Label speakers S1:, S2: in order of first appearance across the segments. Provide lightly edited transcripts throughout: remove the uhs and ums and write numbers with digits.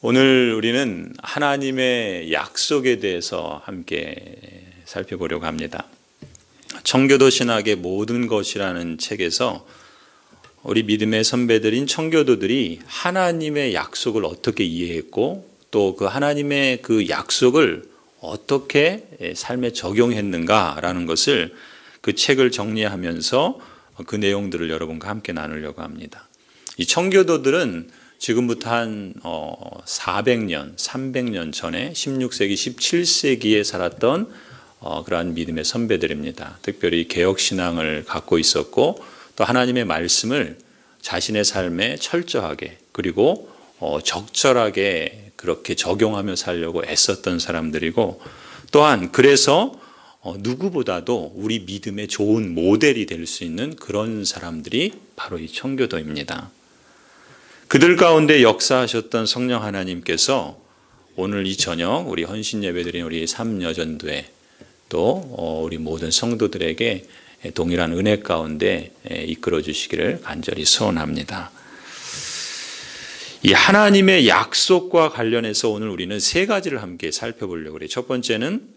S1: 오늘 우리는 하나님의 약속에 대해서 함께 살펴보려고 합니다. 청교도 신학의 모든 것이라는 책에서 우리 믿음의 선배들인 청교도들이 하나님의 약속을 어떻게 이해했고 또 그 하나님의 그 약속을 어떻게 삶에 적용했는가라는 것을 그 책을 정리하면서 그 내용들을 여러분과 함께 나누려고 합니다. 이 청교도들은 지금부터 한 400년, 300년 전에 16세기, 17세기에 살았던 그러한 믿음의 선배들입니다. 특별히 개혁신앙을 갖고 있었고 또 하나님의 말씀을 자신의 삶에 철저하게 그리고 적절하게 그렇게 적용하며 살려고 애썼던 사람들이고 또한 그래서 누구보다도 우리 믿음의 좋은 모델이 될 수 있는 그런 사람들이 바로 이 청교도입니다. 그들 가운데 역사하셨던 성령 하나님께서 오늘 이 저녁 우리 헌신 예배드린 우리 삼여전도회 또 우리 모든 성도들에게 동일한 은혜 가운데 이끌어 주시기를 간절히 소원합니다. 이 하나님의 약속과 관련해서 오늘 우리는 세 가지를 함께 살펴보려고 해요. 첫 번째는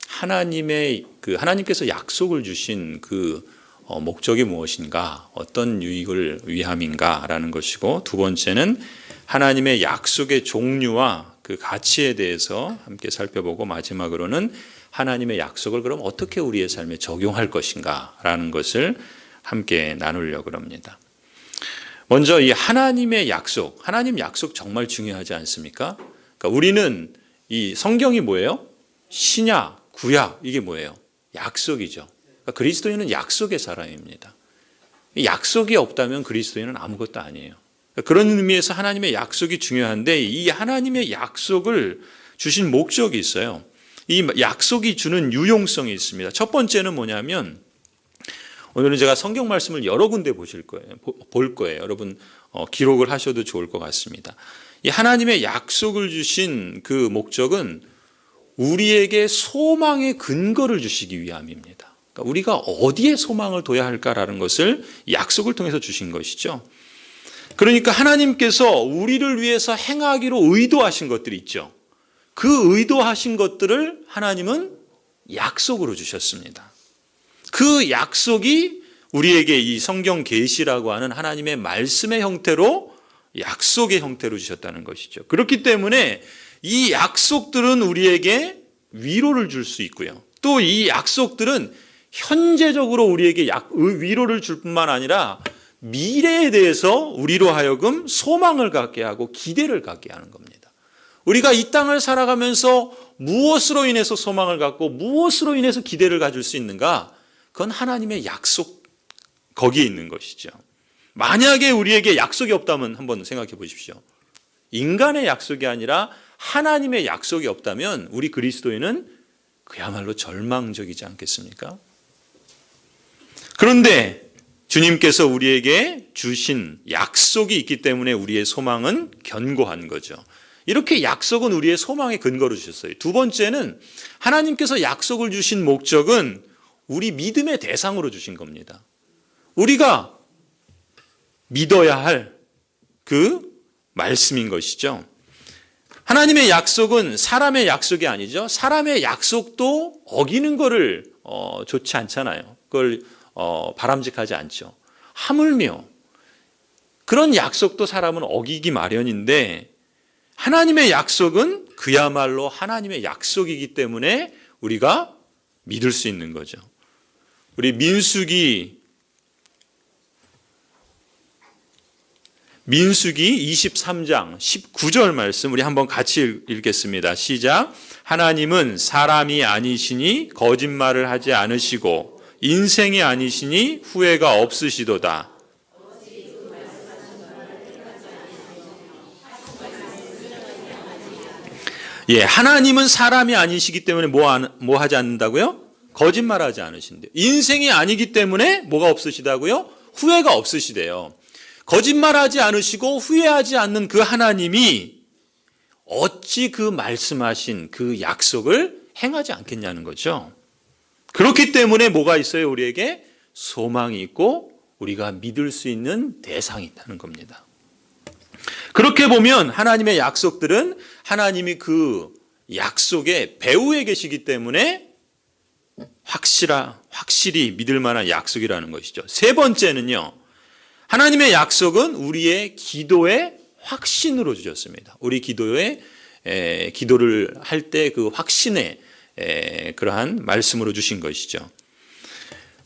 S1: 하나님께서 약속을 주신 그 목적이 무엇인가, 어떤 유익을 위함인가라는 것이고, 두 번째는 하나님의 약속의 종류와 그 가치에 대해서 함께 살펴보고, 마지막으로는 하나님의 약속을 그럼 어떻게 우리의 삶에 적용할 것인가라는 것을 함께 나누려고 합니다. 먼저 이 하나님의 약속, 하나님 약속 정말 중요하지 않습니까? 그러니까 우리는 이 성경이 뭐예요? 신약, 구약, 이게 뭐예요? 약속이죠. 그리스도인은 약속의 사람입니다. 약속이 없다면 그리스도인은 아무것도 아니에요. 그런 의미에서 하나님의 약속이 중요한데 이 하나님의 약속을 주신 목적이 있어요. 이 약속이 주는 유용성이 있습니다. 첫 번째는 뭐냐면 오늘은 제가 성경 말씀을 여러 군데 볼 거예요. 여러분 기록을 하셔도 좋을 것 같습니다. 이 하나님의 약속을 주신 그 목적은 우리에게 소망의 근거를 주시기 위함입니다. 그러니까 우리가 어디에 소망을 둬야 할까라는 것을 약속을 통해서 주신 것이죠. 그러니까 하나님께서 우리를 위해서 행하기로 의도하신 것들이 있죠. 그 의도하신 것들을 하나님은 약속으로 주셨습니다. 그 약속이 우리에게 이 성경 계시라고 하는 하나님의 말씀의 형태로 약속의 형태로 주셨다는 것이죠. 그렇기 때문에 이 약속들은 우리에게 위로를 줄 수 있고요. 또 이 약속들은 현재적으로 우리에게 위로를 줄 뿐만 아니라 미래에 대해서 우리로 하여금 소망을 갖게 하고 기대를 갖게 하는 겁니다. 우리가 이 땅을 살아가면서 무엇으로 인해서 소망을 갖고 무엇으로 인해서 기대를 가질 수 있는가? 그건 하나님의 약속, 거기에 있는 것이죠. 만약에 우리에게 약속이 없다면 한번 생각해 보십시오. 인간의 약속이 아니라 하나님의 약속이 없다면 우리 그리스도인은 그야말로 절망적이지 않겠습니까? 그런데 주님께서 우리에게 주신 약속이 있기 때문에 우리의 소망은 견고한 거죠. 이렇게 약속은 우리의 소망의 근거로 주셨어요. 두 번째는 하나님께서 약속을 주신 목적은 우리 믿음의 대상으로 주신 겁니다. 우리가 믿어야 할 그 말씀인 것이죠. 하나님의 약속은 사람의 약속이 아니죠. 사람의 약속도 어기는 거를 좋지 않잖아요. 그걸 바람직하지 않죠. 하물며 그런 약속도 사람은 어기기 마련인데 하나님의 약속은 그야말로 하나님의 약속이기 때문에 우리가 믿을 수 있는 거죠. 우리 민수기 23장 19절 말씀 우리 한번 같이 읽겠습니다. 시작. 하나님은 사람이 아니시니 거짓말을 하지 않으시고 인생이 아니시니 후회가 없으시도다. 예, 하나님은 사람이 아니시기 때문에 뭐 하지 않는다고요? 거짓말하지 않으신대요. 인생이 아니기 때문에 뭐가 없으시다고요? 후회가 없으시대요. 거짓말하지 않으시고 후회하지 않는 그 하나님이 어찌 그 말씀하신 그 약속을 행하지 않겠냐는 거죠. 그렇기 때문에 뭐가 있어요? 우리에게 소망이 있고 우리가 믿을 수 있는 대상이 있다는 겁니다. 그렇게 보면 하나님의 약속들은 하나님이 그 약속의 배후에 계시기 때문에 확실히 믿을 만한 약속이라는 것이죠. 세 번째는요, 하나님의 약속은 우리의 기도의 확신으로 주셨습니다. 우리 기도를 할 때 그 확신의 그러한 말씀으로 주신 것이죠.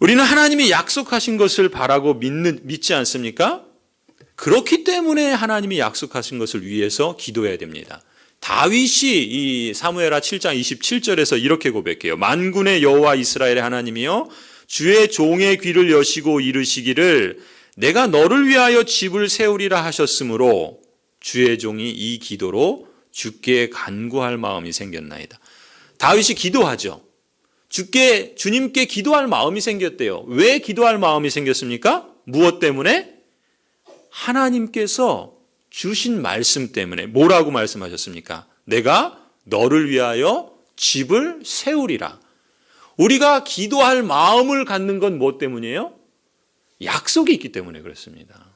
S1: 우리는 하나님이 약속하신 것을 바라고 믿지 않습니까? 그렇기 때문에 하나님이 약속하신 것을 위해서 기도해야 됩니다. 다윗이 이 사무엘하 7장 27절에서 이렇게 고백해요. 만군의 여호와 이스라엘의 하나님이여, 주의 종의 귀를 여시고 이르시기를 내가 너를 위하여 집을 세우리라 하셨으므로 주의 종이 이 기도로 주께 간구할 마음이 생겼나이다. 다윗이 기도하죠. 주님께 기도할 마음이 생겼대요. 왜 기도할 마음이 생겼습니까? 무엇 때문에? 하나님께서 주신 말씀 때문에. 뭐라고 말씀하셨습니까? 내가 너를 위하여 집을 세우리라. 우리가 기도할 마음을 갖는 건 무엇 때문이에요? 약속이 있기 때문에 그렇습니다.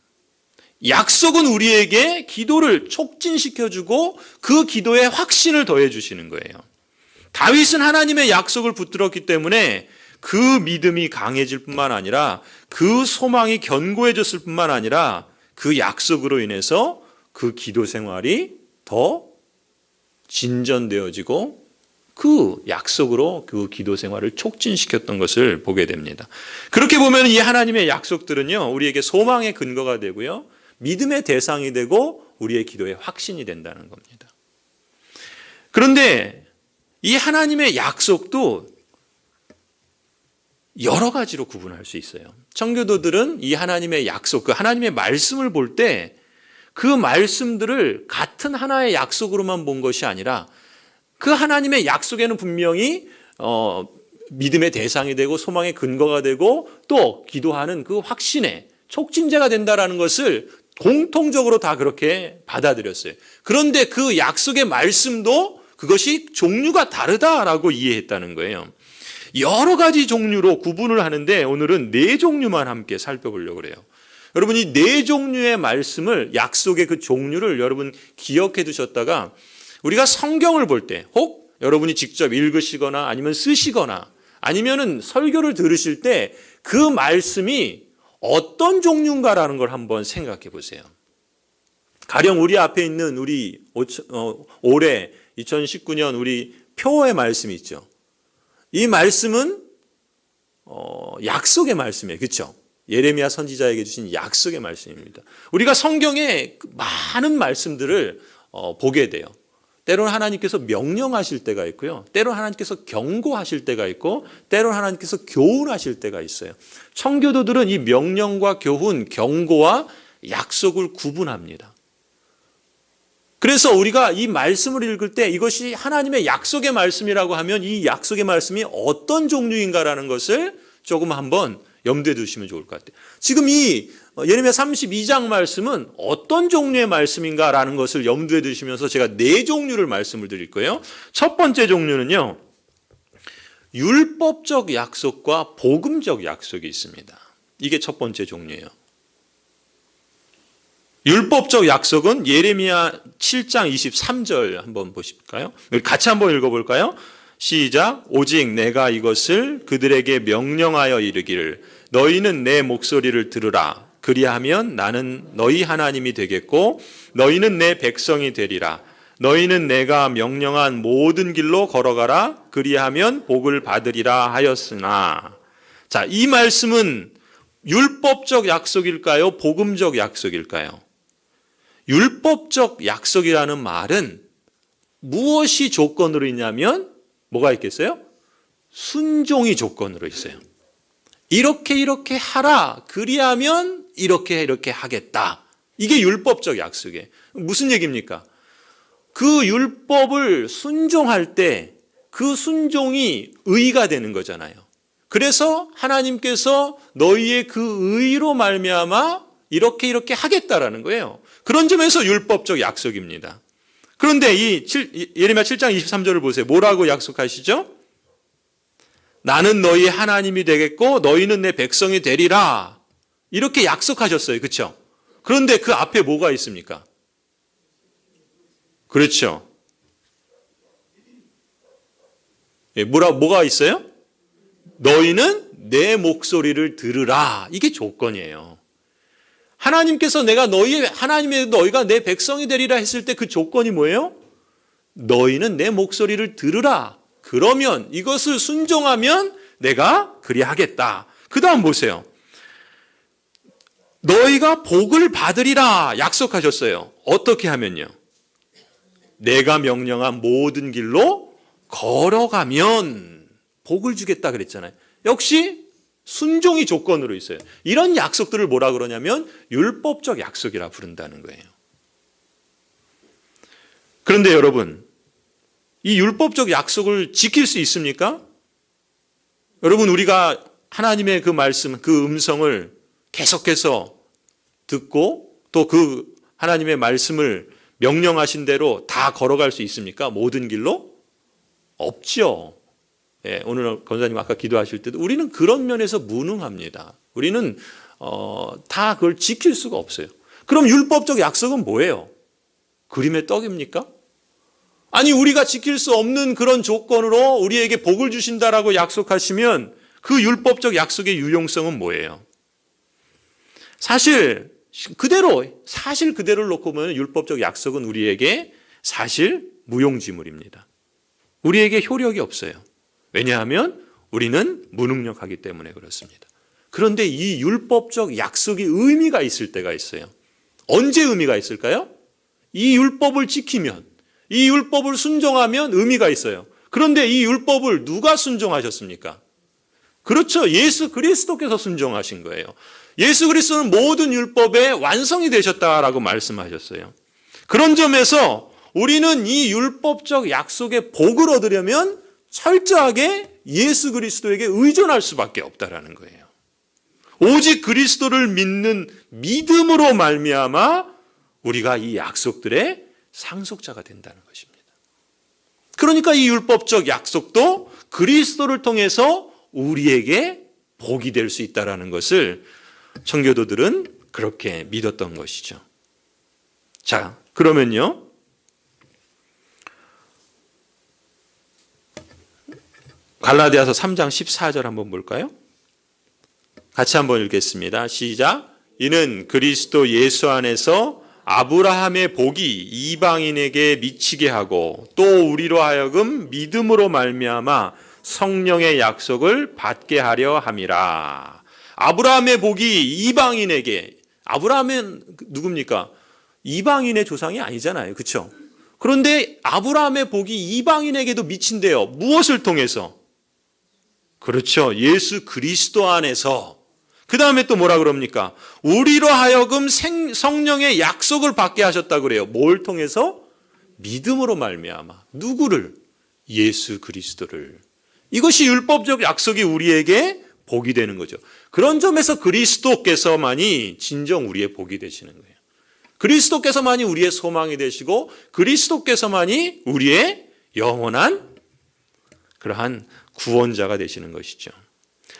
S1: 약속은 우리에게 기도를 촉진시켜주고 그 기도에 확신을 더해주시는 거예요. 다윗은 하나님의 약속을 붙들었기 때문에 그 믿음이 강해질 뿐만 아니라 그 소망이 견고해졌을 뿐만 아니라 그 약속으로 인해서 그 기도 생활이 더 진전되어지고 그 약속으로 그 기도 생활을 촉진시켰던 것을 보게 됩니다. 그렇게 보면 이 하나님의 약속들은요, 우리에게 소망의 근거가 되고요, 믿음의 대상이 되고 우리의 기도의 확신이 된다는 겁니다. 그런데 이 하나님의 약속도 여러 가지로 구분할 수 있어요. 청교도들은 이 하나님의 약속, 그 하나님의 말씀을 볼 때 그 말씀들을 같은 하나의 약속으로만 본 것이 아니라 그 하나님의 약속에는 분명히 믿음의 대상이 되고 소망의 근거가 되고 또 기도하는 그 확신의 촉진제가 된다는 것을 공통적으로 다 그렇게 받아들였어요. 그런데 그 약속의 말씀도 그것이 종류가 다르다라고 이해했다는 거예요. 여러 가지 종류로 구분을 하는데 오늘은 4종류만 함께 살펴보려고 그래요. 여러분, 이 4종류의 말씀을, 약속의 그 종류를 여러분 기억해 두셨다가 우리가 성경을 볼 때, 혹 여러분이 직접 읽으시거나 아니면 쓰시거나 아니면은 설교를 들으실 때 그 말씀이 어떤 종류인가라는 걸 한번 생각해 보세요. 가령 우리 앞에 있는 우리 올해 2019년 우리 표어의 말씀이 있죠. 이 말씀은 약속의 말씀이에요. 그렇죠? 예레미야 선지자에게 주신 약속의 말씀입니다. 우리가 성경에 많은 말씀들을 보게 돼요. 때로는 하나님께서 명령하실 때가 있고요. 때로는 하나님께서 경고하실 때가 있고 때로는 하나님께서 교훈하실 때가 있어요. 청교도들은 이 명령과 교훈, 경고와 약속을 구분합니다. 그래서 우리가 이 말씀을 읽을 때 이것이 하나님의 약속의 말씀이라고 하면 이 약속의 말씀이 어떤 종류인가라는 것을 조금 한번 염두에 두시면 좋을 것 같아요. 지금 이 예레미야 32장 말씀은 어떤 종류의 말씀인가라는 것을 염두에 두시면서 제가 4종류를 말씀을 드릴 거예요. 첫 번째 종류는요, 율법적 약속과 복음적 약속이 있습니다. 이게 첫 번째 종류예요. 율법적 약속은 예레미야 7장 23절 한번 보실까요? 같이 한번 읽어볼까요? 시작. 오직 내가 이것을 그들에게 명령하여 이르기를 너희는 내 목소리를 들으라. 그리하면 나는 너희 하나님이 되겠고 너희는 내 백성이 되리라. 너희는 내가 명령한 모든 길로 걸어가라. 그리하면 복을 받으리라 하였으나. 자, 이 말씀은 율법적 약속일까요? 복음적 약속일까요? 율법적 약속이라는 말은 무엇이 조건으로 있냐면 뭐가 있겠어요? 순종이 조건으로 있어요. 이렇게 하라. 그리하면 이렇게 하겠다. 이게 율법적 약속이에요. 무슨 얘기입니까? 그 율법을 순종할 때 그 순종이 의가 되는 거잖아요. 그래서 하나님께서 너희의 그 의로 말미암아 이렇게 하겠다라는 거예요. 그런 점에서 율법적 약속입니다. 그런데 이 예레미야 7장 23절을 보세요. 뭐라고 약속하시죠? 나는 너희 하나님이 되겠고 너희는 내 백성이 되리라. 이렇게 약속하셨어요. 그렇죠? 그런데 그 앞에 뭐가 있습니까? 그렇죠. 예, 뭐가 있어요? 너희는 내 목소리를 들으라. 이게 조건이에요. 하나님께서 너희가 내 백성이 되리라 했을 때 그 조건이 뭐예요? 너희는 내 목소리를 들으라. 그러면 이것을 순종하면 내가 그리하겠다. 그 다음 보세요. 너희가 복을 받으리라 약속하셨어요. 어떻게 하면요? 내가 명령한 모든 길로 걸어가면 복을 주겠다 그랬잖아요. 역시 순종이 조건으로 있어요. 이런 약속들을 뭐라 그러냐면 율법적 약속이라 부른다는 거예요. 그런데 여러분, 이 율법적 약속을 지킬 수 있습니까? 여러분, 우리가 하나님의 그 말씀, 그 음성을 계속해서 듣고 또 그 하나님의 말씀을 명령하신 대로 다 걸어갈 수 있습니까? 모든 길로? 없죠. 예, 오늘 권사님 아까 기도하실 때도 우리는 그런 면에서 무능합니다. 우리는 다 그걸 지킬 수가 없어요. 그럼 율법적 약속은 뭐예요? 그림의 떡입니까? 아니, 우리가 지킬 수 없는 그런 조건으로 우리에게 복을 주신다라고 약속하시면 그 율법적 약속의 유용성은 뭐예요? 사실 그대로를 놓고 보면 율법적 약속은 우리에게 사실 무용지물입니다. 우리에게 효력이 없어요. 왜냐하면 우리는 무능력하기 때문에 그렇습니다. 그런데 이 율법적 약속이 의미가 있을 때가 있어요. 언제 의미가 있을까요? 이 율법을 지키면, 이 율법을 순종하면 의미가 있어요. 그런데 이 율법을 누가 순종하셨습니까? 그렇죠. 예수 그리스도께서 순종하신 거예요. 예수 그리스도는 모든 율법의 완성이 되셨다라고 말씀하셨어요. 그런 점에서 우리는 이 율법적 약속의 복을 얻으려면 철저하게 예수 그리스도에게 의존할 수밖에 없다라는 거예요. 오직 그리스도를 믿는 믿음으로 말미암아 우리가 이 약속들의 상속자가 된다는 것입니다. 그러니까 이 율법적 약속도 그리스도를 통해서 우리에게 복이 될 수 있다는 것을 청교도들은 그렇게 믿었던 것이죠. 자, 그러면요. 갈라디아서 3장 14절 한번 볼까요? 같이 한번 읽겠습니다. 시작. 이는 그리스도 예수 안에서 아브라함의 복이 이방인에게 미치게 하고 또 우리로 하여금 믿음으로 말미암아 성령의 약속을 받게 하려 함이라. 아브라함의 복이 이방인에게, 아브라함은 누굽니까? 이방인의 조상이 아니잖아요. 그렇죠? 그런데 아브라함의 복이 이방인에게도 미친대요. 무엇을 통해서? 그렇죠. 예수 그리스도 안에서. 그 다음에 또 뭐라 그럽니까? 우리로 하여금 성령의 약속을 받게 하셨다고 그래요. 뭘 통해서? 믿음으로 말미암아. 누구를? 예수 그리스도를. 이것이 율법적 약속이 우리에게 복이 되는 거죠. 그런 점에서 그리스도께서만이 진정 우리의 복이 되시는 거예요. 그리스도께서만이 우리의 소망이 되시고 그리스도께서만이 우리의 영원한 그러한 구원자가 되시는 것이죠.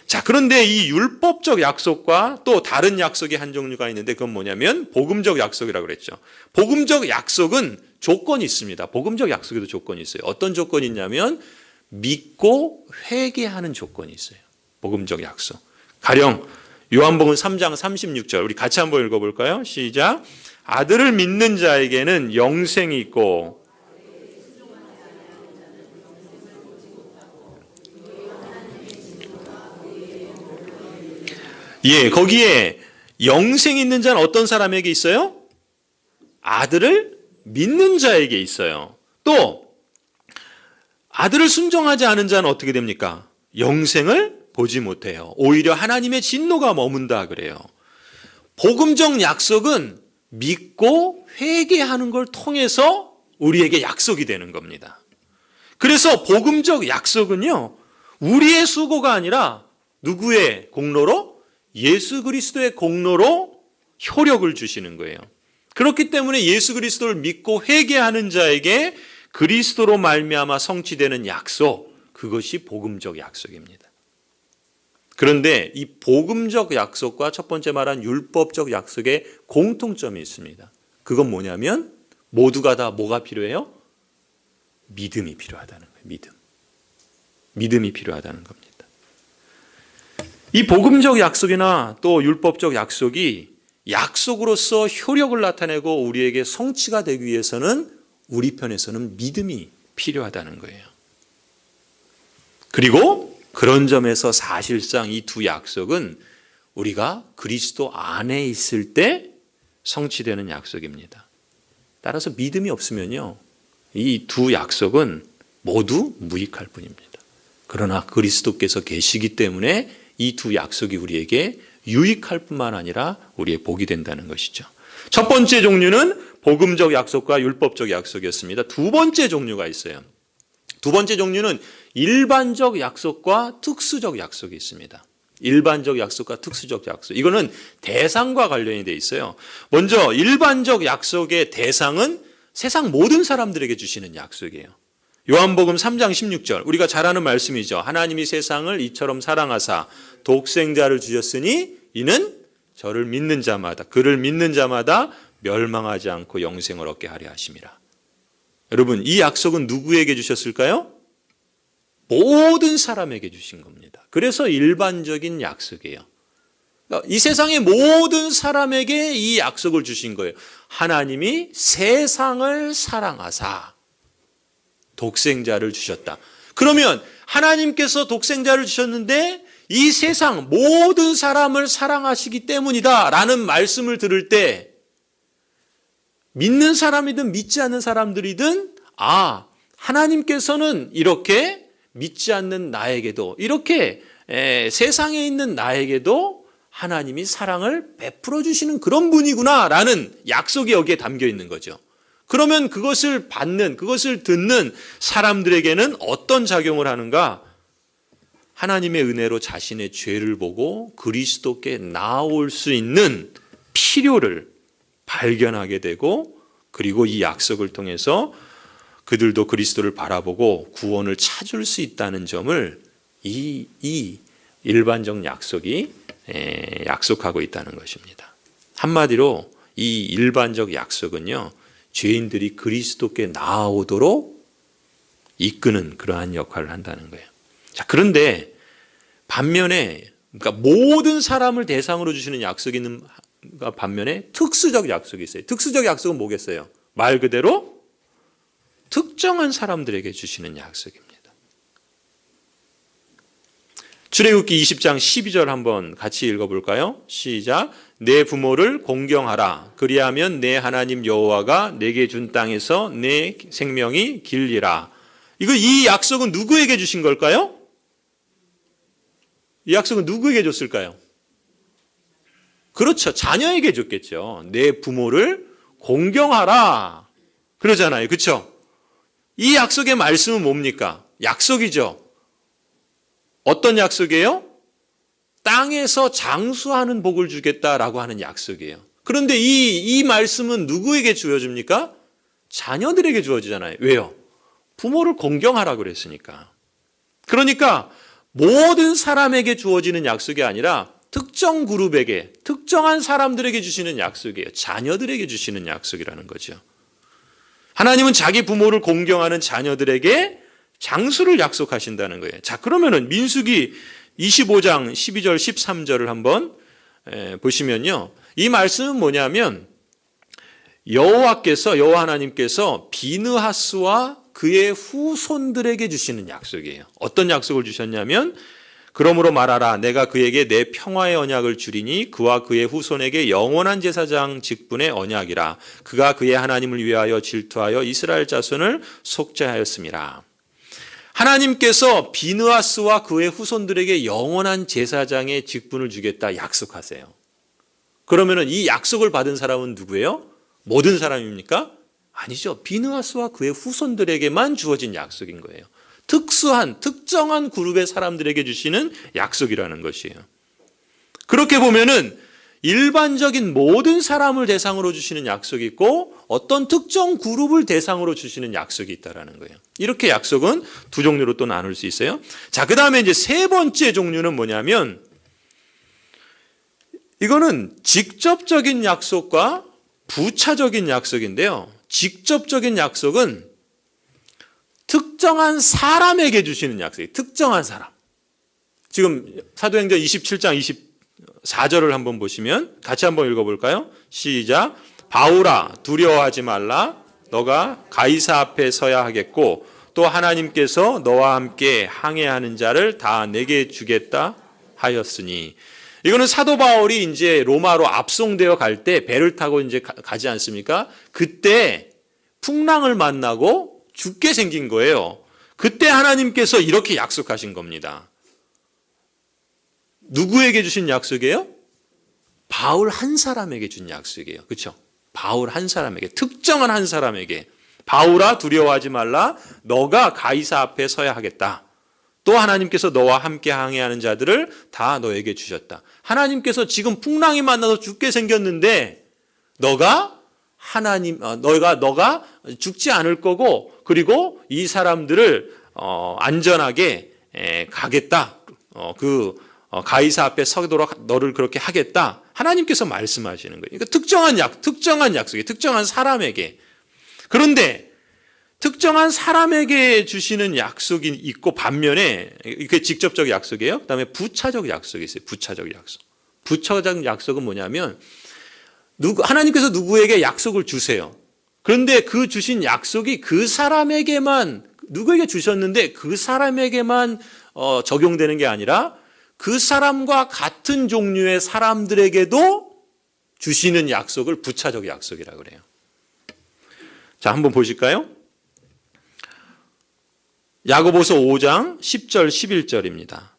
S1: 자, 그런데 이 율법적 약속과 또 다른 약속의 한 종류가 있는데 그건 뭐냐면 복음적 약속이라고 그랬죠. 복음적 약속은 조건이 있습니다. 복음적 약속에도 조건이 있어요. 어떤 조건이 있냐면 믿고 회개하는 조건이 있어요. 복음적 약속. 가령 요한복음 3장 36절 우리 같이 한번 읽어볼까요? 시작. 아들을 믿는 자에게는 영생이 있고 예, 거기에 영생 있는 자는 어떤 사람에게 있어요? 아들을 믿는 자에게 있어요. 또 아들을 순종하지 않은 자는 어떻게 됩니까? 영생을 보지 못해요. 오히려 하나님의 진노가 머문다 그래요. 복음적 약속은 믿고 회개하는 걸 통해서 우리에게 약속이 되는 겁니다. 그래서 복음적 약속은요, 우리의 수고가 아니라 누구의 공로로? 예수 그리스도의 공로로 효력을 주시는 거예요. 그렇기 때문에 예수 그리스도를 믿고 회개하는 자에게 그리스도로 말미암아 성취되는 약속, 그것이 복음적 약속입니다. 그런데 이 복음적 약속과 첫 번째 말한 율법적 약속에 공통점이 있습니다. 그건 뭐냐면 모두가 다 뭐가 필요해요? 믿음이 필요하다는 거예요. 믿음이 필요하다는 겁니다. 이 복음적 약속이나 또 율법적 약속이 약속으로서 효력을 나타내고 우리에게 성취가 되기 위해서는 우리 편에서는 믿음이 필요하다는 거예요. 그리고 그런 점에서 사실상 이 두 약속은 우리가 그리스도 안에 있을 때 성취되는 약속입니다. 따라서 믿음이 없으면요, 이 두 약속은 모두 무익할 뿐입니다. 그러나 그리스도께서 계시기 때문에 이 두 약속이 우리에게 유익할 뿐만 아니라 우리의 복이 된다는 것이죠. 첫 번째 종류는 복음적 약속과 율법적 약속이었습니다. 두 번째 종류가 있어요. 두 번째 종류는 일반적 약속과 특수적 약속이 있습니다. 일반적 약속과 특수적 약속. 이거는 대상과 관련이 되어 있어요. 먼저 일반적 약속의 대상은 세상 모든 사람들에게 주시는 약속이에요. 요한복음 3장 16절, 우리가 잘 아는 말씀이죠. 하나님이 세상을 이처럼 사랑하사 독생자를 주셨으니 이는 저를 믿는 자마다, 그를 믿는 자마다 멸망하지 않고 영생을 얻게 하려 하심이라. 여러분, 이 약속은 누구에게 주셨을까요? 모든 사람에게 주신 겁니다. 그래서 일반적인 약속이에요. 이 세상의 모든 사람에게 이 약속을 주신 거예요. 하나님이 세상을 사랑하사 독생자를 주셨다. 그러면 하나님께서 독생자를 주셨는데 이 세상 모든 사람을 사랑하시기 때문이다 라는 말씀을 들을 때 믿는 사람이든 믿지 않는 사람들이든 하나님께서는 이렇게 믿지 않는 나에게도, 이렇게 세상에 있는 나에게도 하나님이 사랑을 베풀어 주시는 그런 분이구나 라는 약속이 여기에 담겨 있는 거죠. 그러면 그것을 받는, 그것을 듣는 사람들에게는 어떤 작용을 하는가? 하나님의 은혜로 자신의 죄를 보고 그리스도께 나아올 수 있는 필요를 발견하게 되고, 그리고 이 약속을 통해서 그들도 그리스도를 바라보고 구원을 찾을 수 있다는 점을 이 일반적 약속이 약속하고 있다는 것입니다. 한마디로 이 일반적 약속은요, 죄인들이 그리스도께 나아오도록 이끄는 그러한 역할을 한다는 거예요. 자, 그런데 반면에, 그러니까 모든 사람을 대상으로 주시는 약속이 있는 반면에 특수적 약속이 있어요. 특수적 약속은 뭐겠어요? 말 그대로 특정한 사람들에게 주시는 약속입니다. 출애굽기 20장 12절 한번 같이 읽어볼까요? 시작. 내 부모를 공경하라. 그리하면 내 하나님 여호와가 내게 준 땅에서 내 생명이 길리라. 이 약속은 누구에게 주신 걸까요? 이 약속은 누구에게 줬을까요? 그렇죠. 자녀에게 줬겠죠. 내 부모를 공경하라. 그러잖아요. 그렇죠? 이 약속의 말씀은 뭡니까? 약속이죠. 어떤 약속이에요? 땅에서 장수하는 복을 주겠다라고 하는 약속이에요. 그런데 이 말씀은 누구에게 주어집니까? 자녀들에게 주어지잖아요. 왜요? 부모를 공경하라고 그랬으니까. 그러니까 모든 사람에게 주어지는 약속이 아니라 특정 그룹에게, 특정한 사람들에게 주시는 약속이에요. 자녀들에게 주시는 약속이라는 거죠. 하나님은 자기 부모를 공경하는 자녀들에게 장수를 약속하신다는 거예요. 자, 그러면은 민수기 25장 12절 13절을 한번 보시면요, 이 말씀은 뭐냐면 여호와 하나님께서 비느하스와 그의 후손들에게 주시는 약속이에요. 어떤 약속을 주셨냐면, 그러므로 말하라. 내가 그에게 내 평화의 언약을 주리니 그와 그의 후손에게 영원한 제사장 직분의 언약이라. 그가 그의 하나님을 위하여 질투하여 이스라엘 자손을 속죄하였음이라. 하나님께서 비느하스와 그의 후손들에게 영원한 제사장의 직분을 주겠다 약속하세요. 그러면은 이 약속을 받은 사람은 누구예요? 모든 사람입니까? 아니죠. 비느하스와 그의 후손들에게만 주어진 약속인 거예요. 특정한 그룹의 사람들에게 주시는 약속이라는 것이에요. 그렇게 보면은 일반적인 모든 사람을 대상으로 주시는 약속이 있고 어떤 특정 그룹을 대상으로 주시는 약속이 있다라는 거예요. 이렇게 약속은 두 종류로 또 나눌 수 있어요. 자, 그 다음에 이제 세 번째 종류는 뭐냐면, 이거는 직접적인 약속과 부차적인 약속인데요. 직접적인 약속은 특정한 사람에게 주시는 약속이에요. 특정한 사람. 지금 사도행전 27장 24절을 한번 보시면 같이 한번 읽어볼까요? 시작. 바울아 두려워하지 말라. 너가 가이사 앞에 서야 하겠고 또 하나님께서 너와 함께 항해하는 자를 다 내게 주겠다 하였으니. 이거는 사도 바울이 이제 로마로 압송되어 갈 때 배를 타고 이제 가지 않습니까? 그때 풍랑을 만나고 죽게 생긴 거예요. 그때 하나님께서 이렇게 약속하신 겁니다. 누구에게 주신 약속이에요? 바울 한 사람에게 준 약속이에요. 그렇죠? 바울 한 사람에게, 특정한 한 사람에게. 바울아 두려워하지 말라. 너가 가이사 앞에 서야 하겠다. 또 하나님께서 너와 함께 항해하는 자들을 다 너에게 주셨다. 하나님께서 지금 풍랑이 만나서 죽게 생겼는데 너가 죽지 않을 거고, 그리고 이 사람들을 안전하게 가겠다. 가이사 앞에 서도록 너를 그렇게 하겠다. 하나님께서 말씀하시는 거예요. 그러니까 특정한 약속이 특정한 사람에게. 그런데 특정한 사람에게 주시는 약속이 있고 반면에 이게 직접적 약속이에요. 그다음에 부차적 약속이 있어요. 부차적 약속. 부차적 약속은 뭐냐면 하나님께서 누구에게 약속을 주세요. 그런데 그 주신 약속이 그 사람에게만, 누구에게 주셨는데 그 사람에게만 적용되는 게 아니라 그 사람과 같은 종류의 사람들에게도 주시는 약속을 부차적 약속이라고 그래요. 자, 한번 보실까요? 야고보서 5장 10절 11절입니다.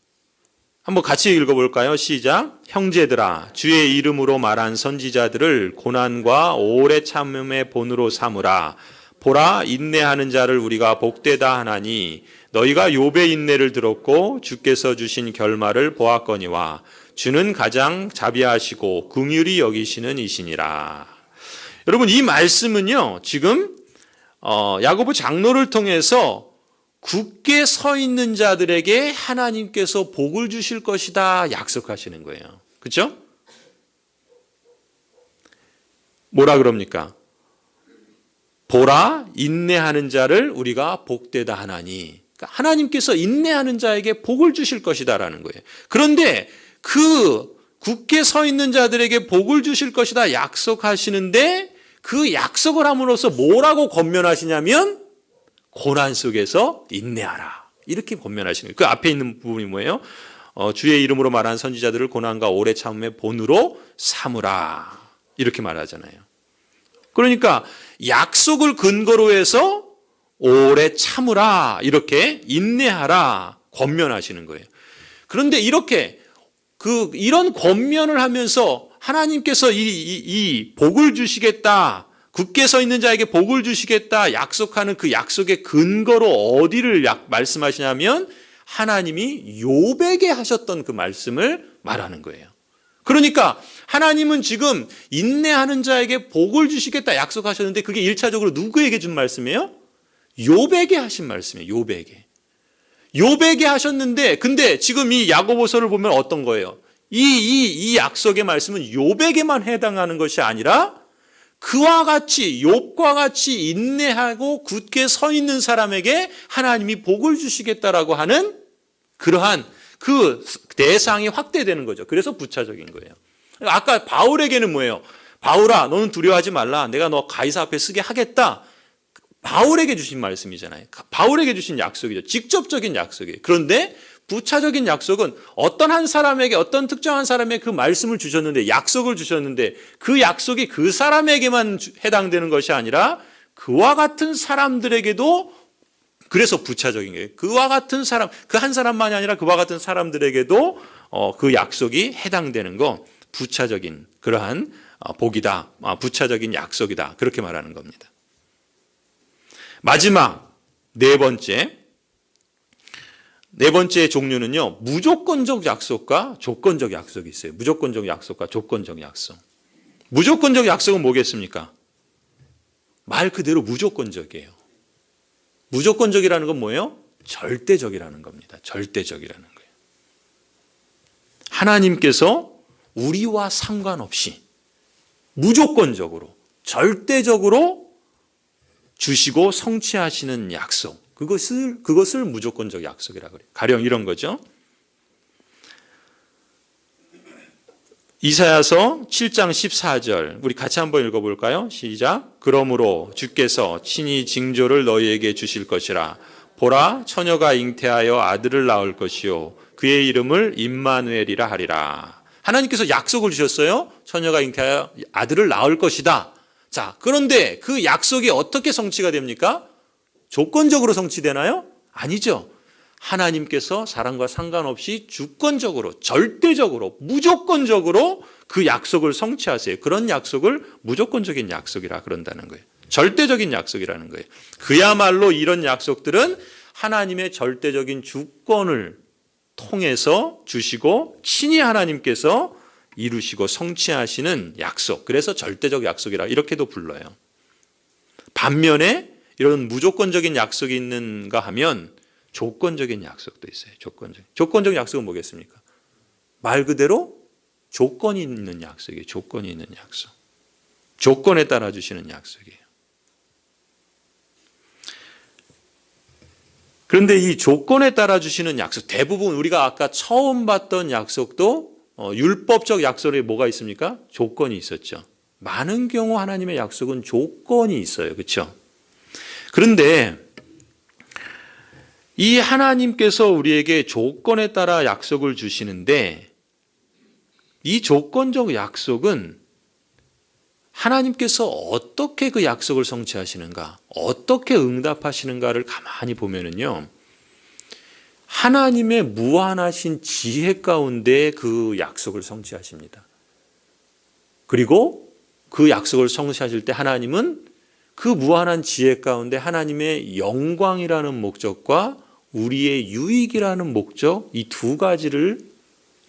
S1: 한번 같이 읽어볼까요? 시작. 형제들아 주의 이름으로 말한 선지자들을 고난과 오래 참음의 본으로 삼으라. 보라 인내하는 자를 우리가 복되다 하나니 너희가 욥의 인내를 들었고 주께서 주신 결말을 보았거니와 주는 가장 자비하시고 긍휼히 여기시는 이시니라. 여러분 이 말씀은요 지금 야고보 장로를 통해서 굳게 서 있는 자들에게 하나님께서 복을 주실 것이다 약속하시는 거예요. 그렇죠? 뭐라 그럽니까? 보라 인내하는 자를 우리가 복되다 하나니. 그러니까 하나님께서 인내하는 자에게 복을 주실 것이다라는 거예요. 그런데 그 굳게 서 있는 자들에게 복을 주실 것이다 약속하시는데 그 약속을 함으로써 뭐라고 권면하시냐면 고난 속에서 인내하라. 이렇게 권면하시는 거예요. 그 앞에 있는 부분이 뭐예요? 주의 이름으로 말한 선지자들을 고난과 오래 참음의 본으로 삼으라. 이렇게 말하잖아요. 그러니까 약속을 근거로 해서 오래 참으라. 이렇게 인내하라. 권면하시는 거예요. 그런데 이런 권면을 하면서 하나님께서 이 복을 주시겠다. 굳게 서 있는 자에게 복을 주시겠다 약속하는 그 약속의 근거로 어디를 말씀하시냐면 하나님이 욥에게 하셨던 그 말씀을 말하는 거예요. 그러니까 하나님은 지금 인내하는 자에게 복을 주시겠다 약속하셨는데 그게 1차적으로 누구에게 준 말씀이에요? 욥에게 하신 말씀이에요. 욥에게 하셨는데 근데 지금 이 야고보서를 보면 어떤 거예요? 이 약속의 말씀은 욥에게만 해당하는 것이 아니라 그와 같이 욥과 같이 인내하고 굳게 서 있는 사람에게 하나님이 복을 주시겠다라고 하는 그러한 그 대상이 확대되는 거죠. 그래서 부차적인 거예요. 아까 바울에게는 뭐예요? 바울아 너는 두려워하지 말라. 내가 너 가이사 앞에 서게 하겠다. 바울에게 주신 말씀이잖아요. 바울에게 주신 약속이죠. 직접적인 약속이에요. 그런데 부차적인 약속은 어떤 한 사람에게 어떤 특정한 사람에게 그 말씀을 주셨는데 약속을 주셨는데 그 약속이 그 사람에게만 해당되는 것이 아니라 그와 같은 사람들에게도 그래서 부차적인 거예요. 그와 같은 사람 그 한 사람만이 아니라 그와 같은 사람들에게도 그 약속이 해당되는 거 부차적인 그러한 복이다. 부차적인 약속이다. 그렇게 말하는 겁니다. 마지막 네 번째 종류는요. 무조건적 약속과 조건적 약속이 있어요. 무조건적 약속과 조건적 약속. 무조건적 약속은 뭐겠습니까? 말 그대로 무조건적이에요. 무조건적이라는 건 뭐예요? 절대적이라는 겁니다. 절대적이라는 거예요. 하나님께서 우리와 상관없이 무조건적으로 절대적으로 주시고 성취하시는 약속. 그것을 무조건적 약속이라고 그래요. 가령 이런 거죠. 이사야서 7장 14절 우리 같이 한번 읽어볼까요? 시작. 그러므로 주께서 친히 징조를 너희에게 주실 것이라. 보라, 처녀가 잉태하여 아들을 낳을 것이요 그의 이름을 임마누엘이라 하리라. 하나님께서 약속을 주셨어요. 처녀가 잉태하여 아들을 낳을 것이다. 자, 그런데 그 약속이 어떻게 성취가 됩니까? 조건적으로 성취되나요? 아니죠. 하나님께서 사람과 상관없이 주권적으로, 절대적으로, 무조건적으로 그 약속을 성취하세요. 그런 약속을 무조건적인 약속이라 그런다는 거예요. 절대적인 약속이라는 거예요. 그야말로 이런 약속들은 하나님의 절대적인 주권을 통해서 주시고 친히 하나님께서 이루시고 성취하시는 약속. 그래서 절대적 약속이라 이렇게도 불러요. 반면에 이런 무조건적인 약속이 있는가 하면 조건적인 약속도 있어요. 조건적 약속은 뭐겠습니까? 말 그대로 조건이 있는 약속이에요. 조건이 있는 약속. 조건에 따라 주시는 약속이에요. 그런데 이 조건에 따라 주시는 약속, 대부분 우리가 아까 처음 봤던 약속도 율법적 약속에 뭐가 있습니까? 조건이 있었죠. 많은 경우 하나님의 약속은 조건이 있어요. 그렇죠? 그런데 이 하나님께서 우리에게 조건에 따라 약속을 주시는데 이 조건적 약속은 하나님께서 어떻게 그 약속을 성취하시는가, 어떻게 응답하시는가를 가만히 보면은요, 하나님의 무한하신 지혜 가운데 그 약속을 성취하십니다. 그리고 그 약속을 성취하실 때 하나님은 그 무한한 지혜 가운데 하나님의 영광이라는 목적과 우리의 유익이라는 목적, 이 두 가지를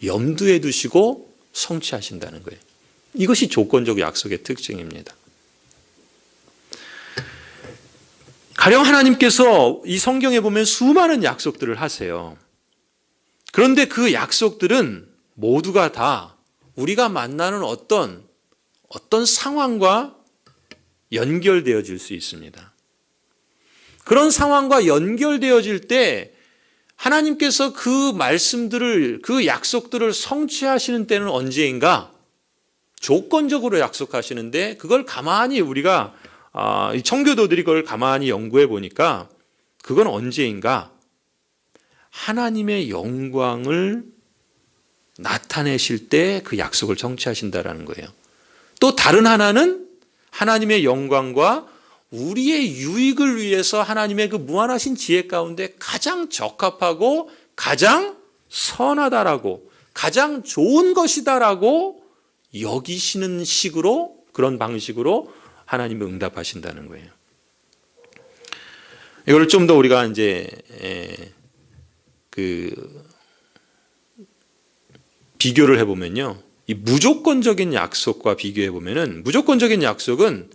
S1: 염두에 두시고 성취하신다는 거예요. 이것이 조건적 약속의 특징입니다. 가령 하나님께서 이 성경에 보면 수많은 약속들을 하세요. 그런데 그 약속들은 모두가 다 우리가 만나는 어떤 상황과 연결되어질 수 있습니다. 그런 상황과 연결되어질 때 하나님께서 그 말씀들을, 그 약속들을 성취하시는 때는 언제인가? 조건적으로 약속하시는데 그걸 가만히 우리가 청교도들이 그걸 가만히 연구해 보니까 그건 언제인가? 하나님의 영광을 나타내실 때 그 약속을 성취하신다라는 거예요. 또 다른 하나는 하나님의 영광과 우리의 유익을 위해서 하나님의 그 무한하신 지혜 가운데 가장 적합하고 가장 선하다라고, 가장 좋은 것이다라고 여기시는 식으로, 그런 방식으로 하나님이 응답하신다는 거예요. 이걸 좀 더 우리가 이제 비교를 해보면요, 이 무조건적인 약속과 비교해 보면은 무조건적인 약속은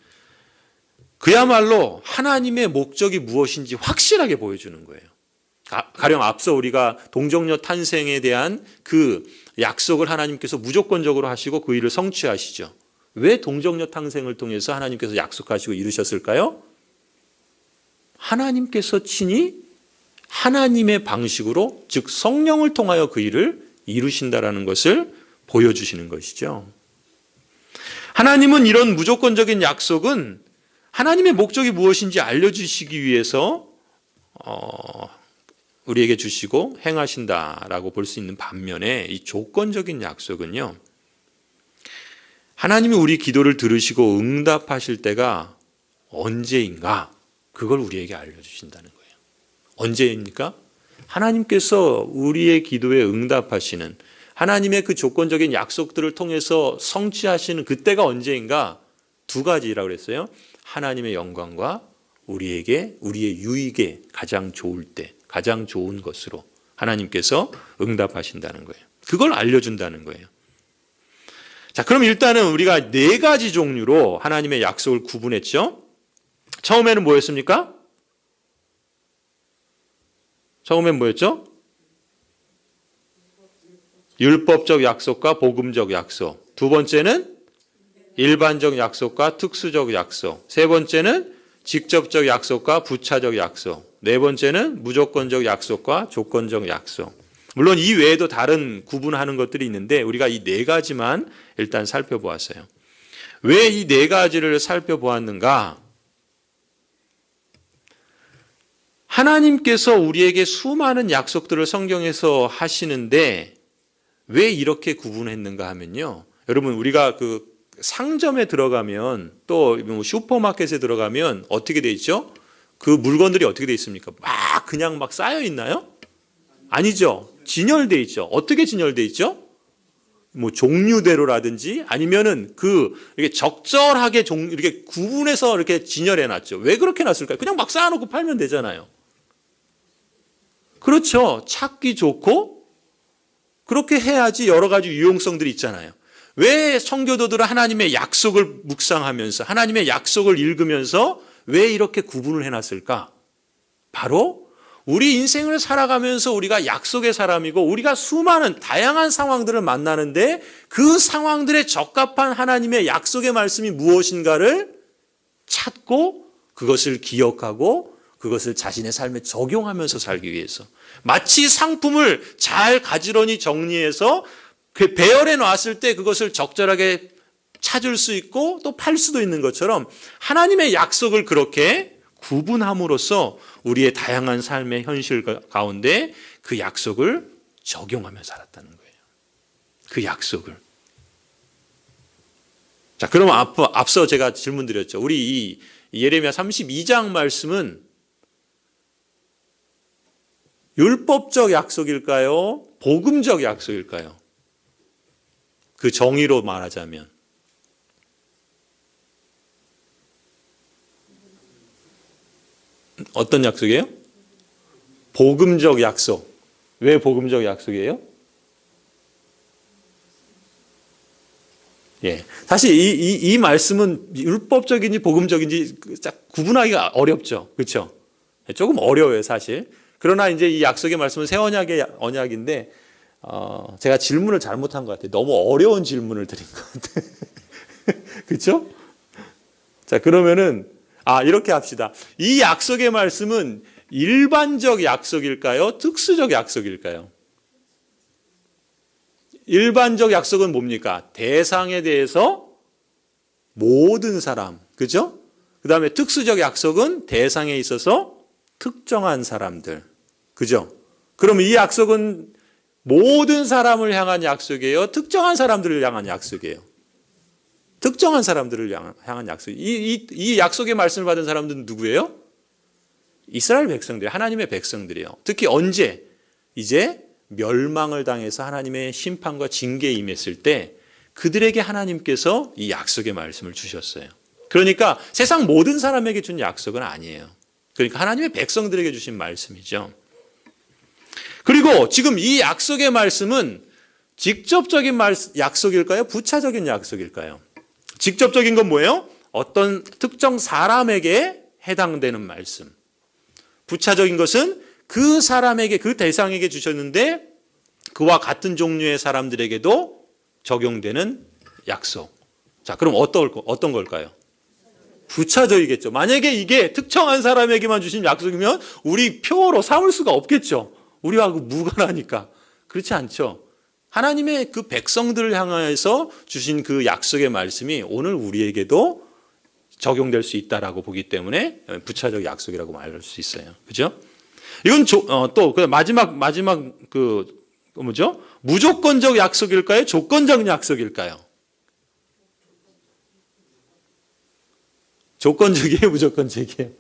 S1: 그야말로 하나님의 목적이 무엇인지 확실하게 보여주는 거예요. 가령 앞서 우리가 동정녀 탄생에 대한 그 약속을 하나님께서 무조건적으로 하시고 그 일을 성취하시죠. 왜 동정녀 탄생을 통해서 하나님께서 약속하시고 이루셨을까요? 하나님께서 친히 하나님의 방식으로, 즉 성령을 통하여 그 일을 이루신다라는 것을 보여주시는 것이죠. 하나님은 이런 무조건적인 약속은 하나님의 목적이 무엇인지 알려주시기 위해서 우리에게 주시고 행하신다라고 볼 수 있는 반면에 이 조건적인 약속은요, 하나님이 우리 기도를 들으시고 응답하실 때가 언제인가, 그걸 우리에게 알려주신다는 거예요. 언제입니까? 하나님께서 우리의 기도에 응답하시는, 하나님의 그 조건적인 약속들을 통해서 성취하시는 그때가 언제인가? 두 가지라고 그랬어요. 하나님의 영광과 우리에게, 우리의 유익에 가장 좋을 때, 가장 좋은 것으로 하나님께서 응답하신다는 거예요. 그걸 알려준다는 거예요. 자, 그럼 일단은 우리가 네 가지 종류로 하나님의 약속을 구분했죠. 처음에는 뭐였습니까? 처음엔 뭐였죠? 율법적 약속과 복음적 약속. 두 번째는 일반적 약속과 특수적 약속. 세 번째는 직접적 약속과 부차적 약속. 네 번째는 무조건적 약속과 조건적 약속. 물론 이 외에도 다른 구분하는 것들이 있는데 우리가 이 네 가지만 일단 살펴보았어요. 왜 이 네 가지를 살펴보았는가? 하나님께서 우리에게 수많은 약속들을 성경에서 하시는데 왜 이렇게 구분했는가 하면요. 여러분 우리가 그 상점에 들어가면 또 슈퍼마켓에 들어가면 어떻게 돼 있죠? 그 물건들이 어떻게 돼 있습니까? 막 그냥 막 쌓여 있나요? 아니죠. 진열돼 있죠. 어떻게 진열돼 있죠? 뭐 종류대로라든지 아니면은 이렇게 적절하게 이렇게 구분해서 이렇게 진열해 놨죠. 왜 그렇게 놨을까요? 그냥 막 쌓아놓고 팔면 되잖아요. 그렇죠. 찾기 좋고 그렇게 해야지 여러 가지 유용성들이 있잖아요. 왜 성교도들은 하나님의 약속을 묵상하면서 하나님의 약속을 읽으면서 왜 이렇게 구분을 해놨을까? 바로 우리 인생을 살아가면서 우리가 약속의 사람이고 우리가 수많은 다양한 상황들을 만나는데 그 상황들에 적합한 하나님의 약속의 말씀이 무엇인가를 찾고 그것을 기억하고 그것을 자신의 삶에 적용하면서 살기 위해서 마치 상품을 잘 가지런히 정리해서 그 배열해 놨을 때 그것을 적절하게 찾을 수 있고 또 팔 수도 있는 것처럼 하나님의 약속을 그렇게 구분함으로써 우리의 다양한 삶의 현실 가운데 그 약속을 적용하며 살았다는 거예요. 그 약속을. 자, 그럼 앞서 제가 질문 드렸죠. 우리 이 예레미야 32장 말씀은 율법적 약속일까요? 복음적 약속일까요? 그 정의로 말하자면. 어떤 약속이에요? 복음적 약속. 왜 복음적 약속이에요? 예. 사실 이 말씀은 율법적인지 복음적인지 딱 구분하기가 어렵죠. 그렇죠? 조금 어려워요, 사실. 그러나 이제 이 약속의 말씀은 새 언약의 언약인데 제가 질문을 잘못한 것 같아요. 너무 어려운 질문을 드린 것 같아요. 그렇죠? 자, 그러면은 이렇게 합시다. 이 약속의 말씀은 일반적 약속일까요? 특수적 약속일까요? 일반적 약속은 뭡니까? 대상에 대해서 모든 사람, 그죠? 그 다음에 특수적 약속은 대상에 있어서 특정한 사람들, 그죠? 그럼 이 약속은 모든 사람을 향한 약속이에요? 특정한 사람들을 향한 약속이에요? 특정한 사람들을 향한 약속. 이 약속의 말씀을 받은 사람들은 누구예요? 이스라엘 백성들, 하나님의 백성들이에요. 특히 언제? 이제 멸망을 당해서 하나님의 심판과 징계에 임했을 때 그들에게 하나님께서 이 약속의 말씀을 주셨어요. 그러니까 세상 모든 사람에게 준 약속은 아니에요. 그러니까 하나님의 백성들에게 주신 말씀이죠. 그리고 지금 이 약속의 말씀은 직접적인 약속일까요? 부차적인 약속일까요? 직접적인 건 뭐예요? 어떤 특정 사람에게 해당되는 말씀. 부차적인 것은 그 사람에게, 그 대상에게 주셨는데 그와 같은 종류의 사람들에게도 적용되는 약속. 자, 그럼 어떤 걸까요? 부차적이겠죠. 만약에 이게 특정한 사람에게만 주신 약속이면 우리 표어로 삼을 수가 없겠죠. 우리하고 무관하니까. 그렇지 않죠. 하나님의 그 백성들을 향해서 주신 그 약속의 말씀이 오늘 우리에게도 적용될 수 있다라고 보기 때문에 부차적 약속이라고 말할 수 있어요. 그죠? 이건 또 마지막 뭐죠? 무조건적 약속일까요? 조건적 약속일까요? 조건적이에요, 무조건적이에요?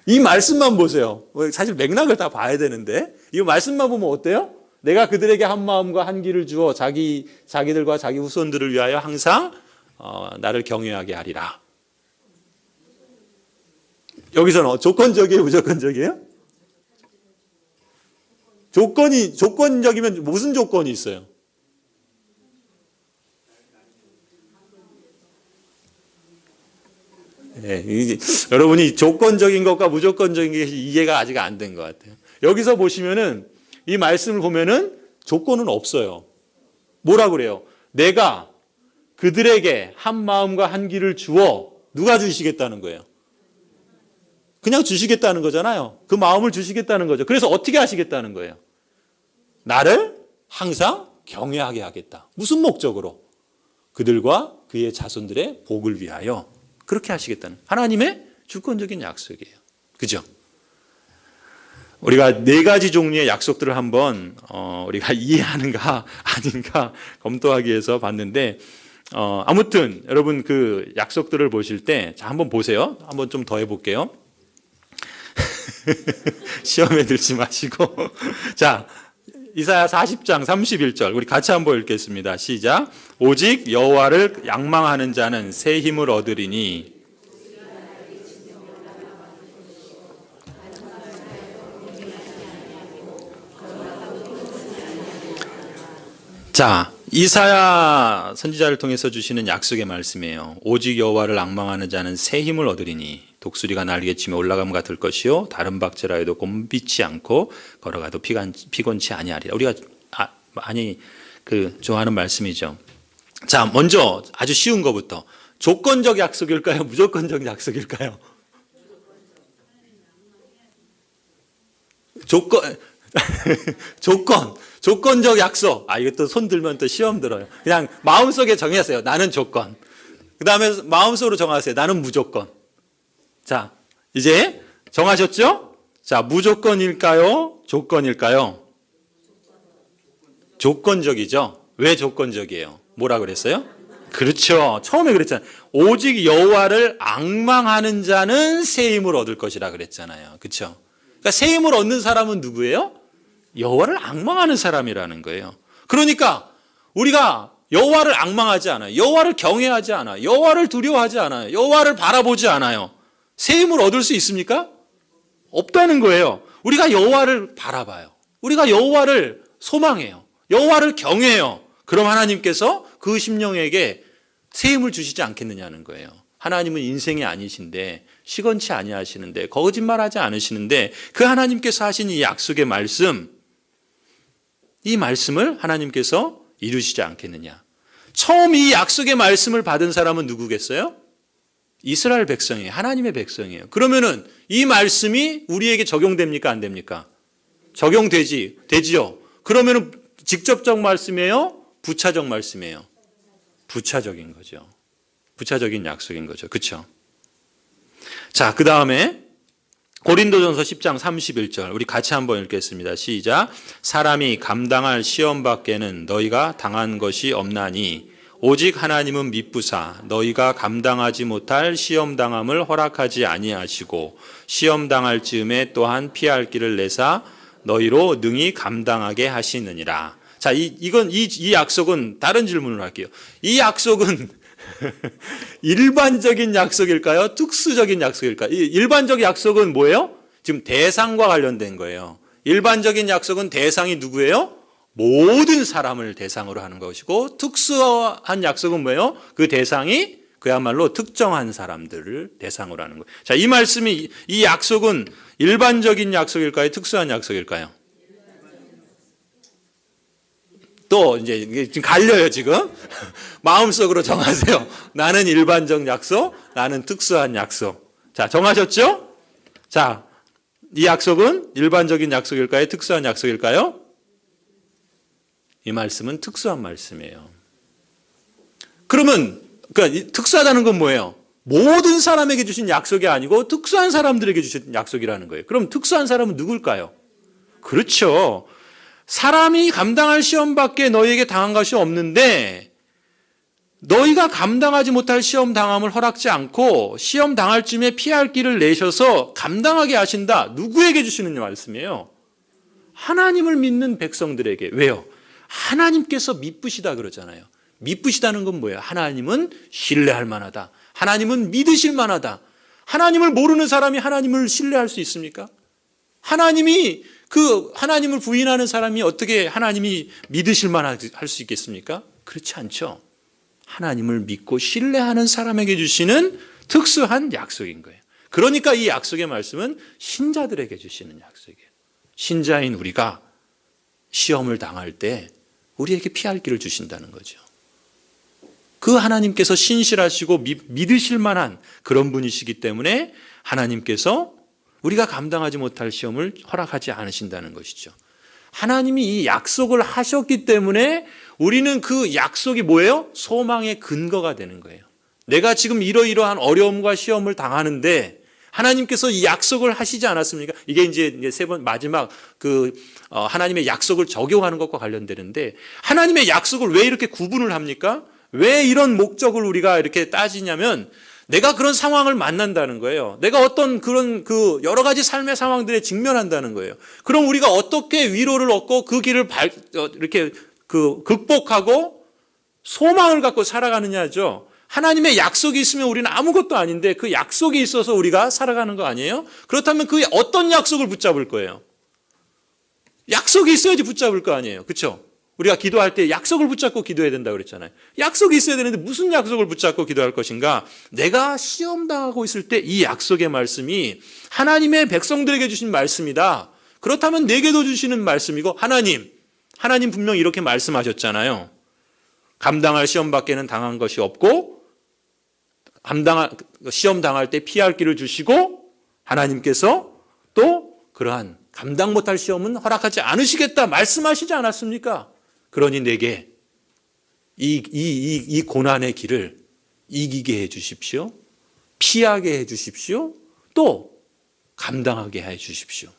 S1: 이 말씀만 보세요. 사실 맥락을 다 봐야 되는데 이 말씀만 보면 어때요? 내가 그들에게 한 마음과 한 길을 주어 자기들과 자기 후손들을 위하여 항상 나를 경외하게 하리라. 여기서는 조건적이에요, 무조건적이에요? 조건적이면 무슨 조건이 있어요? 네, 여러분이 조건적인 것과 무조건적인 게 이해가 아직 안 된 것 같아요. 여기서 보시면은 이 말씀을 보면은 조건은 없어요. 뭐라 그래요? 내가 그들에게 한 마음과 한 길을 주어 누가 주시겠다는 거예요? 그냥 주시겠다는 거잖아요. 그 마음을 주시겠다는 거죠. 그래서 어떻게 하시겠다는 거예요? 나를 항상 경외하게 하겠다. 무슨 목적으로? 그들과 그의 자손들의 복을 위하여 그렇게 하시겠다는 하나님의 주권적인 약속이에요. 그죠? 우리가 네 가지 종류의 약속들을 한번 우리가 이해하는가 아닌가 검토하기 위해서 봤는데 아무튼 여러분 그 약속들을 보실 때 자, 한번 보세요. 한번 좀 더 해볼게요. 시험에 들지 마시고 자, 이사야 40장 31절 우리 같이 한번 읽겠습니다. 시작. 오직 여호와를 앙망하는 자는 새 힘을 얻으리니 자, 이사야 선지자를 통해서 주시는 약속의 말씀이에요. 오직 여호와를 앙망하는 자는 새 힘을 얻으리니 독수리가 날개 치며 올라감 같을 것이요 다른 박제라 해도 곤비치 않고 걸어가도 피곤치 아니하리라. 우리가 많이 좋아하는 말씀이죠. 자, 먼저 아주 쉬운 것부터 조건적 약속일까요? 무조건적 약속일까요? 조건적 약속. 이것도 손 들면 또 시험 들어요. 그냥 마음속에 정했어요. 나는 조건. 그 다음에 마음속으로 정하세요. 나는 무조건. 자, 이제 정하셨죠? 자, 무조건일까요? 조건일까요? 조건적이죠. 왜 조건적이에요? 뭐라 그랬어요? 그렇죠. 처음에 그랬잖아요. 오직 여호와를 앙망하는 자는 새 힘을 얻을 것이라 그랬잖아요. 그렇죠? 그러니까 새 힘을 얻는 사람은 누구예요? 여호와를 앙망하는 사람이라는 거예요. 그러니까 우리가 여호와를 앙망하지 않아요. 여호와를 경외하지 않아요. 여호와를 두려워하지 않아요. 여호와를 바라보지 않아요. 새 힘을 얻을 수 있습니까? 없다는 거예요. 우리가 여호와를 바라봐요. 우리가 여호와를 소망해요. 여호와를 경외해요. 그럼 하나님께서 그 심령에게 새 힘을 주시지 않겠느냐는 거예요. 하나님은 인생이 아니신데 시건치 아니하시는데 거짓말하지 않으시는데 그 하나님께서 하신 이 약속의 말씀, 이 말씀을 하나님께서 이루시지 않겠느냐. 처음 이 약속의 말씀을 받은 사람은 누구겠어요? 이스라엘 백성이에요. 하나님의 백성이에요. 그러면은 이 말씀이 우리에게 적용됩니까? 안 됩니까? 되지요. 그러면은 직접적 말씀이에요? 부차적 말씀이에요? 부차적인 거죠. 부차적인 약속인 거죠. 그렇죠? 자, 그 다음에 고린도전서 10장 31절 우리 같이 한번 읽겠습니다. 시작. 사람이 감당할 시험 밖에는 너희가 당한 것이 없나니 오직 하나님은 미쁘사 너희가 감당하지 못할 시험 당함을 허락하지 아니하시고 시험 당할 즈음에 또한 피할 길을 내사 너희로 능히 감당하게 하시느니라. 자, 이 약속은 다른 질문을 할게요. 이 약속은 일반적인 약속일까요? 특수적인 약속일까요? 일반적 약속은 뭐예요? 지금 대상과 관련된 거예요. 일반적인 약속은 대상이 누구예요? 모든 사람을 대상으로 하는 것이고 특수한 약속은 뭐예요? 그 대상이 그야말로 특정한 사람들을 대상으로 하는 거예요. 자, 이 말씀이 이 약속은 일반적인 약속일까요? 특수한 약속일까요? 또 이제 지금 갈려요 지금. 마음속으로 정하세요. 나는 일반적 약속, 나는 특수한 약속. 자, 정하셨죠? 자, 이 약속은 일반적인 약속일까요? 특수한 약속일까요? 이 말씀은 특수한 말씀이에요. 그러면 그러니까 특수하다는 건 뭐예요? 모든 사람에게 주신 약속이 아니고 특수한 사람들에게 주신 약속이라는 거예요. 그럼 특수한 사람은 누굴까요? 그렇죠. 사람이 감당할 시험밖에 너희에게 당한 것이 없는데 너희가 감당하지 못할 시험 당함을 허락지 않고 시험 당할 쯤에 피할 길을 내셔서 감당하게 하신다. 누구에게 주시는 말씀이에요? 하나님을 믿는 백성들에게. 왜요? 하나님께서 미쁘시다 그러잖아요. 미쁘시다는 건 뭐예요? 하나님은 신뢰할 만하다. 하나님은 믿으실 만하다. 하나님을 모르는 사람이 하나님을 신뢰할 수 있습니까? 하나님을 부인하는 사람이 어떻게 하나님이 믿으실 만할 수 있겠습니까? 그렇지 않죠. 하나님을 믿고 신뢰하는 사람에게 주시는 특수한 약속인 거예요. 그러니까 이 약속의 말씀은 신자들에게 주시는 약속이에요. 신자인 우리가 시험을 당할 때 우리에게 피할 길을 주신다는 거죠. 그 하나님께서 신실하시고 믿으실 만한 그런 분이시기 때문에 하나님께서 우리가 감당하지 못할 시험을 허락하지 않으신다는 것이죠. 하나님이 이 약속을 하셨기 때문에 우리는 그 약속이 뭐예요? 소망의 근거가 되는 거예요. 내가 지금 이러이러한 어려움과 시험을 당하는데 하나님께서 이 약속을 하시지 않았습니까? 이게 이제 세 번 마지막 하나님의 약속을 적용하는 것과 관련되는데, 하나님의 약속을 왜 이렇게 구분을 합니까? 왜 이런 목적을 우리가 이렇게 따지냐면, 내가 그런 상황을 만난다는 거예요. 내가 어떤 그런 여러 가지 삶의 상황들에 직면한다는 거예요. 그럼 우리가 어떻게 위로를 얻고 그 길을 이렇게 극복하고 소망을 갖고 살아가느냐죠. 하나님의 약속이 있으면 우리는 아무것도 아닌데 그 약속이 있어서 우리가 살아가는 거 아니에요? 그렇다면 그 어떤 약속을 붙잡을 거예요? 약속이 있어야지 붙잡을 거 아니에요. 그렇죠? 우리가 기도할 때 약속을 붙잡고 기도해야 된다고 그랬잖아요. 약속이 있어야 되는데 무슨 약속을 붙잡고 기도할 것인가? 내가 시험당하고 있을 때 이 약속의 말씀이 하나님의 백성들에게 주신 말씀이다. 그렇다면 내게도 주시는 말씀이고, 하나님 분명히 이렇게 말씀하셨잖아요. 감당할 시험밖에는 당한 것이 없고 시험 당할 때 피할 길을 주시고, 하나님께서 또 그러한 감당 못할 시험은 허락하지 않으시겠다 말씀하시지 않았습니까? 그러니 내게 이 고난의 길을 이기게 해 주십시오. 피하게 해 주십시오. 또 감당하게 해 주십시오.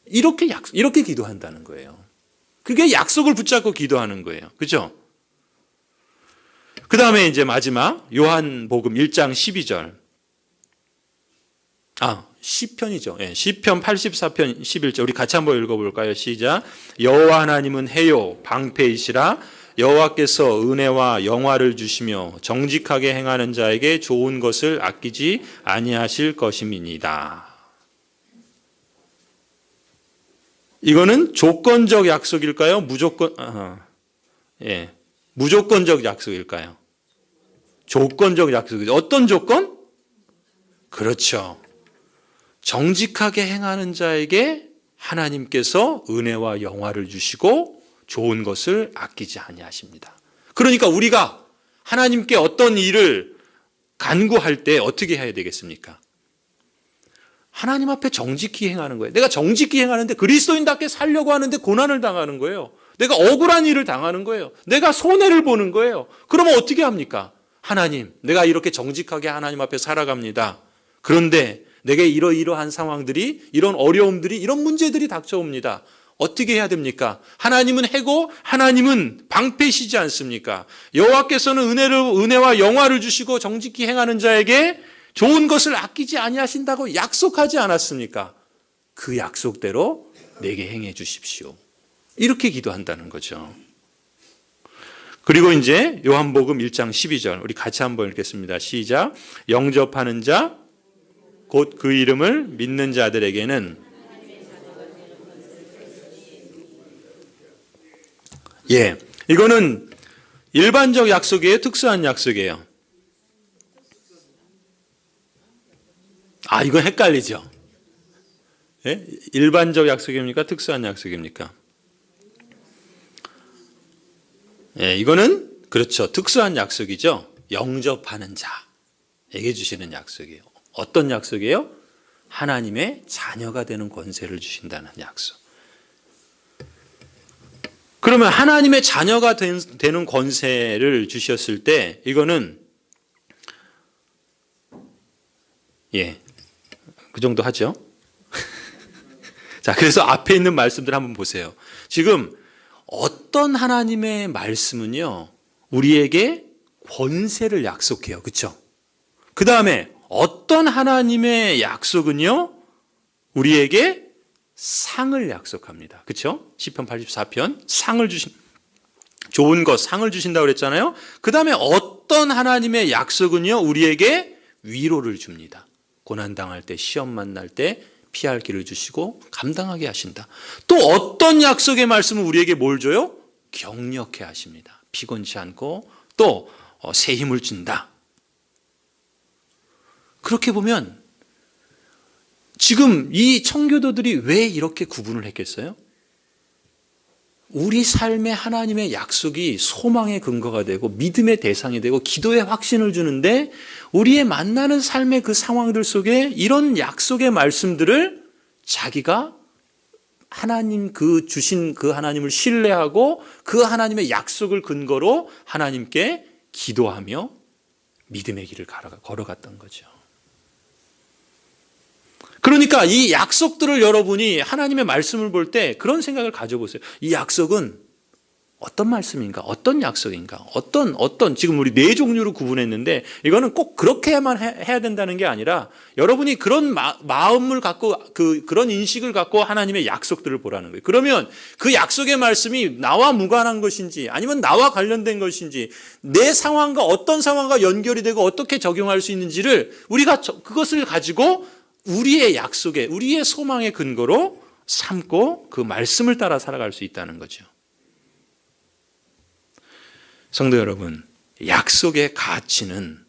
S1: 이렇게 기도한다는 거예요. 그게 약속을 붙잡고 기도하는 거예요. 그렇죠? 그 다음에 이제 마지막 요한복음 1장 12절. 시편이죠. 예, 시편 84편 11절. 우리 같이 한번 읽어볼까요? 시작. 여호와 하나님은 해요 방패이시라. 여호와께서 은혜와 영화를 주시며 정직하게 행하는 자에게 좋은 것을 아끼지 아니하실 것임이니이다. 이거는 조건적 약속일까요? 무조건적 약속일까요? 조건적 약속이죠. 어떤 조건? 그렇죠. 정직하게 행하는 자에게 하나님께서 은혜와 영화를 주시고 좋은 것을 아끼지 아니하십니다. 그러니까 우리가 하나님께 어떤 일을 간구할 때 어떻게 해야 되겠습니까? 하나님 앞에 정직히 행하는 거예요. 내가 정직히 행하는데 그리스도인답게 살려고 하는데 고난을 당하는 거예요. 내가 억울한 일을 당하는 거예요. 내가 손해를 보는 거예요. 그러면 어떻게 합니까? 하나님, 내가 이렇게 정직하게 하나님 앞에 살아갑니다. 그런데 내게 이러이러한 상황들이, 이런 어려움들이, 이런 문제들이 닥쳐옵니다. 어떻게 해야 됩니까? 하나님은 해고 하나님은 방패시지 않습니까? 여호와께서는 은혜와 영화를 주시고 정직히 행하는 자에게 좋은 것을 아끼지 아니하신다고 약속하지 않았습니까? 그 약속대로 내게 행해 주십시오. 이렇게 기도한다는 거죠. 그리고 이제 요한복음 1장 12절 우리 같이 한번 읽겠습니다. 시작. 영접하는 자 곧 그 이름을 믿는 자들에게는 이거는 일반적 약속이에요? 특수한 약속이에요? 이건 헷갈리죠? 예? 일반적 약속입니까? 특수한 약속입니까? 예, 이거는 그렇죠. 특수한 약속이죠. 영접하는 자에게 주시는 약속이에요. 어떤 약속이에요? 하나님의 자녀가 되는 권세를 주신다는 약속. 그러면 하나님의 자녀가 되는 권세를 주셨을 때 이거는 그 정도 하죠. 자, 그래서 앞에 있는 말씀들 한번 보세요. 지금 어떤 하나님의 말씀은요, 우리에게 권세를 약속해요. 그렇죠? 그 다음에 어떤 하나님의 약속은요, 우리에게 상을 약속합니다. 그렇죠? 시편 84편 상을 좋은 것, 상을 주신다고 그랬잖아요. 그 다음에 어떤 하나님의 약속은요, 우리에게 위로를 줍니다. 고난당할 때, 시험 만날 때 피할 길을 주시고 감당하게 하신다. 또 어떤 약속의 말씀은 우리에게 뭘 줘요? 격려케 하십니다. 피곤치 않고 또 새 힘을 준다. 그렇게 보면 지금 이 청교도들이 왜 이렇게 구분을 했겠어요? 우리 삶에 하나님의 약속이 소망의 근거가 되고 믿음의 대상이 되고 기도의 확신을 주는데, 우리의 만나는 삶의 그 상황들 속에 이런 약속의 말씀들을 자기가 하나님 주신 그 하나님을 신뢰하고 그 하나님의 약속을 근거로 하나님께 기도하며 믿음의 길을 걸어갔던 거죠. 그러니까 이 약속들을 여러분이 하나님의 말씀을 볼 때 그런 생각을 가져보세요. 이 약속은 어떤 말씀인가? 어떤 약속인가? 어떤 지금 우리 네 종류로 구분했는데 이거는 꼭 그렇게만 해야 된다는 게 아니라 여러분이 그런 마음을 갖고 그런 인식을 갖고 하나님의 약속들을 보라는 거예요. 그러면 그 약속의 말씀이 나와 무관한 것인지 아니면 나와 관련된 것인지 내 상황과 어떤 상황과 연결이 되고 어떻게 적용할 수 있는지를 우리가 그것을 가지고 우리의 약속에 우리의 소망의 근거로 삼고 그 말씀을 따라 살아갈 수 있다는 거죠. 성도 여러분, 약속의 가치는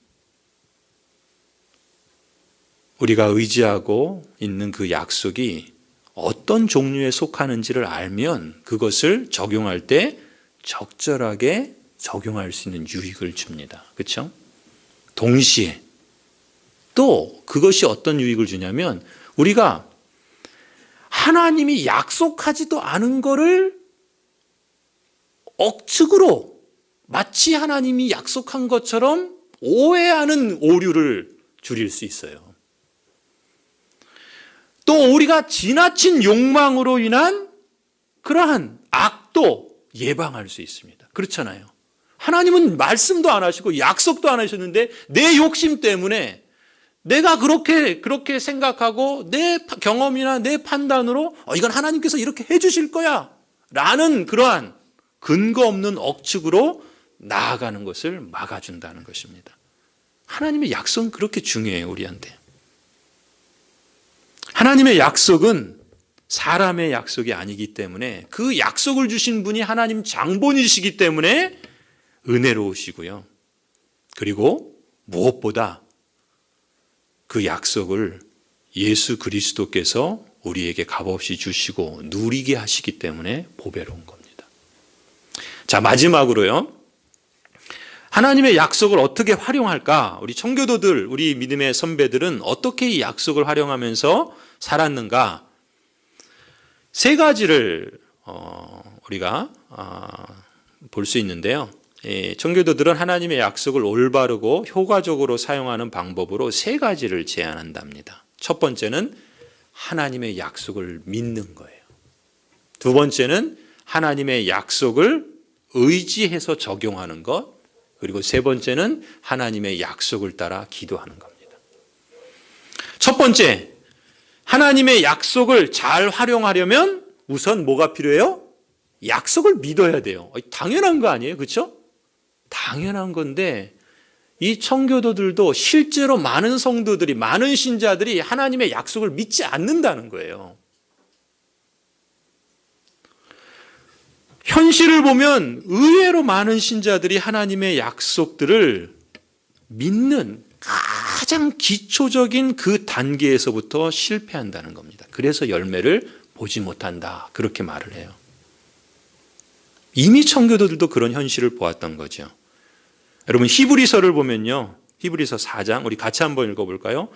S1: 우리가 의지하고 있는 그 약속이 어떤 종류에 속하는지를 알면 그것을 적용할 때 적절하게 적용할 수 있는 유익을 줍니다. 그렇죠? 동시에 또 그것이 어떤 유익을 주냐면 우리가 하나님이 약속하지도 않은 거를 억측으로 마치 하나님이 약속한 것처럼 오해하는 오류를 줄일 수 있어요. 또 우리가 지나친 욕망으로 인한 그러한 악도 예방할 수 있습니다. 그렇잖아요. 하나님은 말씀도 안 하시고 약속도 안 하셨는데 내 욕심 때문에 내가 그렇게 생각하고 내 경험이나 내 판단으로 이건 하나님께서 이렇게 해주실 거야 라는 그러한 근거 없는 억측으로 나아가는 것을 막아준다는 것입니다. 하나님의 약속은 그렇게 중요해요, 우리한테. 하나님의 약속은 사람의 약속이 아니기 때문에 그 약속을 주신 분이 하나님 장본이시기 때문에 은혜로우시고요. 그리고 무엇보다 그 약속을 예수 그리스도께서 우리에게 값없이 주시고 누리게 하시기 때문에 보배로운 겁니다. 자, 마지막으로요. 하나님의 약속을 어떻게 활용할까? 우리 청교도들, 우리 믿음의 선배들은 어떻게 이 약속을 활용하면서 살았는가? 세 가지를 우리가 볼 수 있는데요. 청교도들은 하나님의 약속을 올바르고 효과적으로 사용하는 방법으로 세 가지를 제안한답니다. 첫 번째는 하나님의 약속을 믿는 거예요. 두 번째는 하나님의 약속을 의지해서 적용하는 것. 그리고 세 번째는 하나님의 약속을 따라 기도하는 겁니다. 첫 번째, 하나님의 약속을 잘 활용하려면 우선 뭐가 필요해요? 약속을 믿어야 돼요. 당연한 거 아니에요? 그렇죠? 당연한 건데 이 청교도들도 실제로 많은 성도들이, 많은 신자들이 하나님의 약속을 믿지 않는다는 거예요. 현실을 보면 의외로 많은 신자들이 하나님의 약속들을 믿는 가장 기초적인 그 단계에서부터 실패한다는 겁니다. 그래서 열매를 보지 못한다. 그렇게 말을 해요. 이미 청교도들도 그런 현실을 보았던 거죠. 여러분 히브리서를 보면요. 히브리서 4장 우리 같이 한번 읽어볼까요?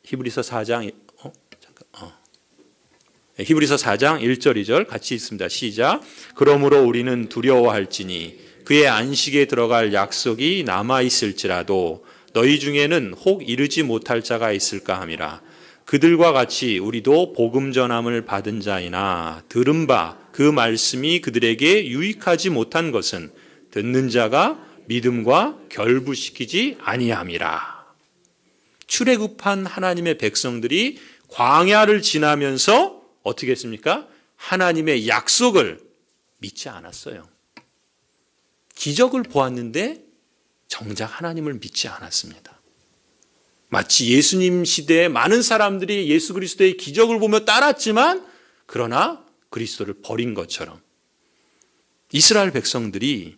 S1: 히브리서 4장 히브리서 4장 1절 2절 같이 읽습니다. 시작. 그러므로 우리는 두려워할지니 그의 안식에 들어갈 약속이 남아있을지라도 너희 중에는 혹 이르지 못할 자가 있을까 함이라. 그들과 같이 우리도 복음 전함을 받은 자이나 들은 바 그 말씀이 그들에게 유익하지 못한 것은 듣는 자가 믿음과 결부시키지 아니함이라. 출애굽한 하나님의 백성들이 광야를 지나면서 어떻게 했습니까? 하나님의 약속을 믿지 않았어요. 기적을 보았는데 정작 하나님을 믿지 않았습니다. 마치 예수님 시대에 많은 사람들이 예수 그리스도의 기적을 보며 따랐지만 그러나 그리스도를 버린 것처럼 이스라엘 백성들이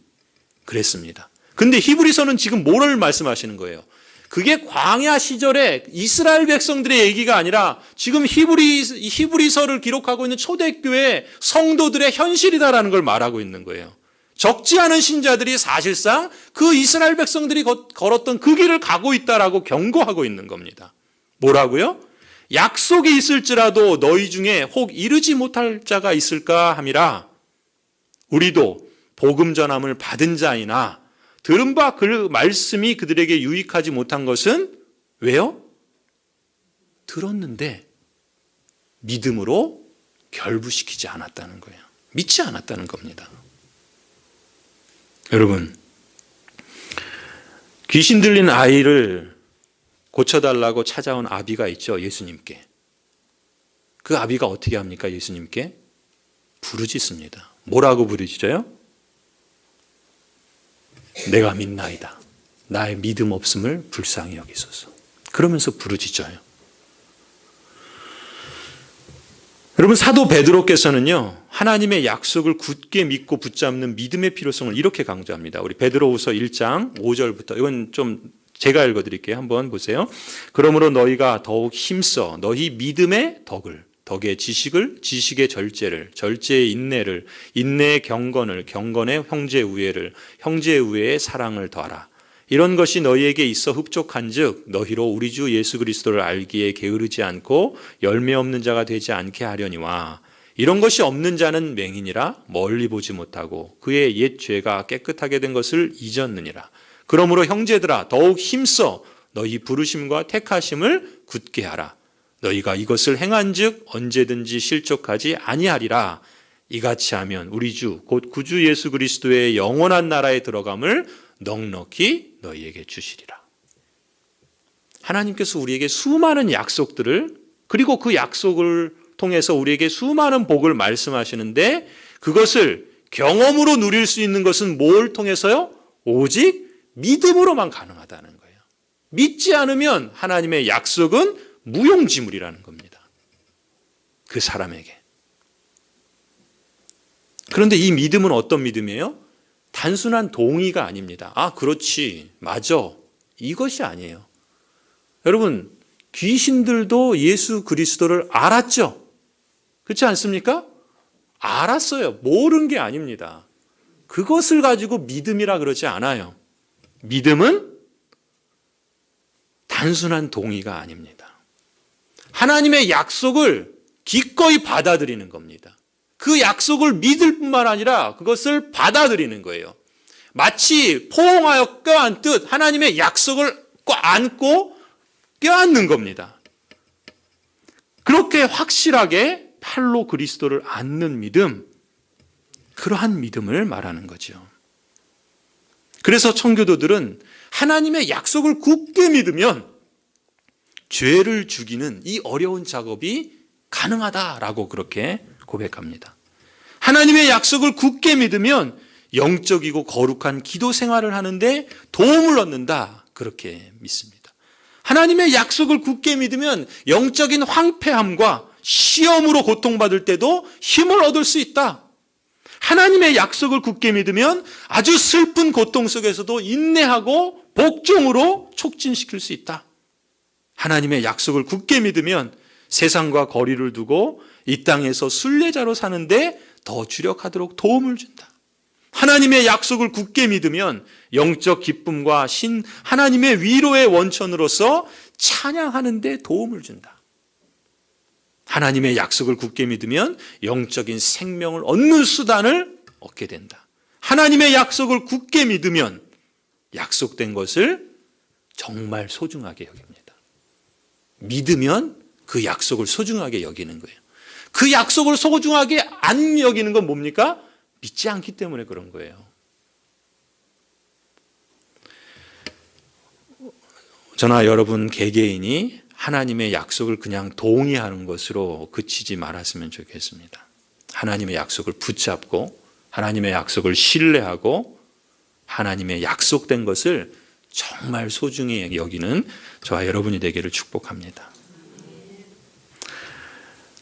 S1: 그랬습니다. 근데 히브리서는 지금 뭐를 말씀하시는 거예요? 그게 광야 시절에 이스라엘 백성들의 얘기가 아니라 지금 히브리서를 기록하고 있는 초대교회 성도들의 현실이다라는 걸 말하고 있는 거예요. 적지 않은 신자들이 사실상 그 이스라엘 백성들이 걸었던 그 길을 가고 있다라고 경고하고 있는 겁니다. 뭐라고요? 약속이 있을지라도 너희 중에 혹 이르지 못할 자가 있을까 함이라. 우리도 복음 전함을 받은 자이나 들은 바 그 말씀이 그들에게 유익하지 못한 것은 왜요? 들었는데 믿음으로 결부시키지 않았다는 거예요. 믿지 않았다는 겁니다. 여러분, 귀신 들린 아이를 고쳐달라고 찾아온 아비가 있죠. 예수님께. 그 아비가 어떻게 합니까? 예수님께 부르짖습니다. 뭐라고 부르짖어요? 내가 믿나이다. 나의 믿음 없음을 불쌍히 여기소서. 그러면서 부르짖어요. 여러분, 사도 베드로께서는요, 하나님의 약속을 굳게 믿고 붙잡는 믿음의 필요성을 이렇게 강조합니다. 우리 베드로후서 1장 5절부터, 이건 좀 제가 읽어드릴게요. 한번 보세요. 그러므로 너희가 더욱 힘써 너희 믿음의 덕의 지식을, 지식의 절제를, 절제의 인내를, 인내의 경건을, 경건의 형제 우애를, 형제 우애의 사랑을 더하라. 이런 것이 너희에게 있어 흡족한즉 너희로 우리 주 예수 그리스도를 알기에 게으르지 않고 열매 없는 자가 되지 않게 하려니와. 이런 것이 없는 자는 맹인이라 멀리 보지 못하고 그의 옛 죄가 깨끗하게 된 것을 잊었느니라. 그러므로 형제들아 더욱 힘써 너희 부르심과 택하심을 굳게 하라. 너희가 이것을 행한즉 언제든지 실족하지 아니하리라. 이같이 하면 우리 주 곧 구주 예수 그리스도의 영원한 나라에 들어감을 넉넉히 너희에게 주시리라. 하나님께서 우리에게 수많은 약속들을, 그리고 그 약속을 통해서 우리에게 수많은 복을 말씀하시는데 그것을 경험으로 누릴 수 있는 것은 뭘 통해서요? 오직 믿음으로만 가능하다는 거예요. 믿지 않으면 하나님의 약속은 무용지물이라는 겁니다. 그 사람에게. 그런데 이 믿음은 어떤 믿음이에요? 단순한 동의가 아닙니다. 아, 그렇지, 맞아, 이것이 아니에요. 여러분, 귀신들도 예수 그리스도를 알았죠? 그렇지 않습니까? 알았어요. 모르는 게 아닙니다. 그것을 가지고 믿음이라 그러지 않아요. 믿음은 단순한 동의가 아닙니다. 하나님의 약속을 기꺼이 받아들이는 겁니다. 그 약속을 믿을 뿐만 아니라 그것을 받아들이는 거예요. 마치 포옹하여 껴안듯 하나님의 약속을 안고 껴안는 겁니다. 그렇게 확실하게 팔로 그리스도를 안는 믿음, 그러한 믿음을 말하는 거죠. 그래서 청교도들은 하나님의 약속을 굳게 믿으면 죄를 죽이는 이 어려운 작업이 가능하다라고 그렇게 고백합니다. 하나님의 약속을 굳게 믿으면 영적이고 거룩한 기도 생활을 하는데 도움을 얻는다, 그렇게 믿습니다. 하나님의 약속을 굳게 믿으면 영적인 황폐함과 시험으로 고통받을 때도 힘을 얻을 수 있다. 하나님의 약속을 굳게 믿으면 아주 슬픈 고통 속에서도 인내하고 복종으로 촉진시킬 수 있다. 하나님의 약속을 굳게 믿으면 세상과 거리를 두고 이 땅에서 순례자로 사는데 더 주력하도록 도움을 준다. 하나님의 약속을 굳게 믿으면 영적 기쁨과 하나님의 위로의 원천으로서 찬양하는 데 도움을 준다. 하나님의 약속을 굳게 믿으면 영적인 생명을 얻는 수단을 얻게 된다. 하나님의 약속을 굳게 믿으면 약속된 것을 정말 소중하게 여깁니다. 믿으면 그 약속을 소중하게 여기는 거예요. 그 약속을 소중하게 안 여기는 건 뭡니까? 믿지 않기 때문에 그런 거예요. 저나 여러분 개개인이 하나님의 약속을 그냥 동의하는 것으로 그치지 말았으면 좋겠습니다. 하나님의 약속을 붙잡고 하나님의 약속을 신뢰하고 하나님의 약속된 것을 정말 소중히 여기는 저와 여러분이 되기를 축복합니다.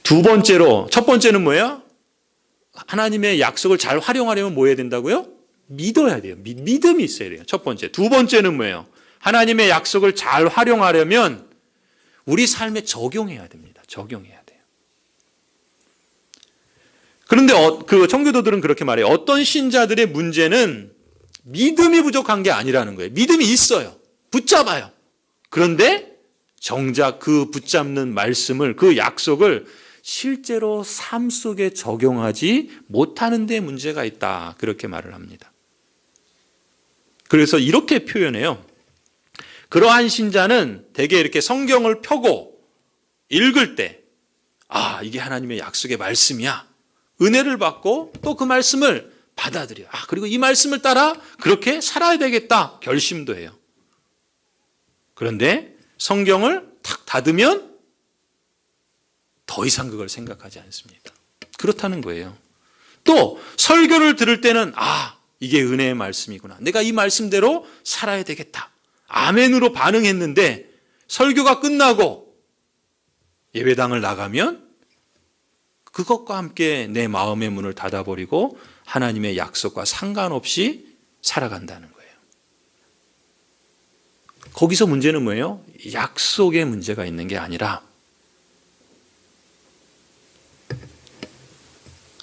S1: 두 번째로, 첫 번째는 뭐예요? 하나님의 약속을 잘 활용하려면 뭐 해야 된다고요? 믿어야 돼요. 믿음이 있어야 돼요. 첫 번째. 두 번째는 뭐예요? 하나님의 약속을 잘 활용하려면 우리 삶에 적용해야 됩니다. 적용해야 돼요. 그런데 그 청교도들은 그렇게 말해요. 어떤 신자들의 문제는 믿음이 부족한 게 아니라는 거예요. 믿음이 있어요. 붙잡아요. 그런데 정작 그 붙잡는 말씀을, 그 약속을 실제로 삶 속에 적용하지 못하는 데 문제가 있다. 그렇게 말을 합니다. 그래서 이렇게 표현해요. 그러한 신자는 대개 이렇게 성경을 펴고 읽을 때, 아, 이게 하나님의 약속의 말씀이야. 은혜를 받고 또 그 말씀을 받아들여. 아, 그리고 이 말씀을 따라 그렇게 살아야 되겠다. 결심도 해요. 그런데 성경을 탁 닫으면 더 이상 그걸 생각하지 않습니다. 그렇다는 거예요. 또 설교를 들을 때는 아, 이게 은혜의 말씀이구나. 내가 이 말씀대로 살아야 되겠다. 아멘으로 반응했는데 설교가 끝나고 예배당을 나가면 그것과 함께 내 마음의 문을 닫아버리고 하나님의 약속과 상관없이 살아간다는 거예요. 거기서 문제는 뭐예요? 약속에 문제가 있는 게 아니라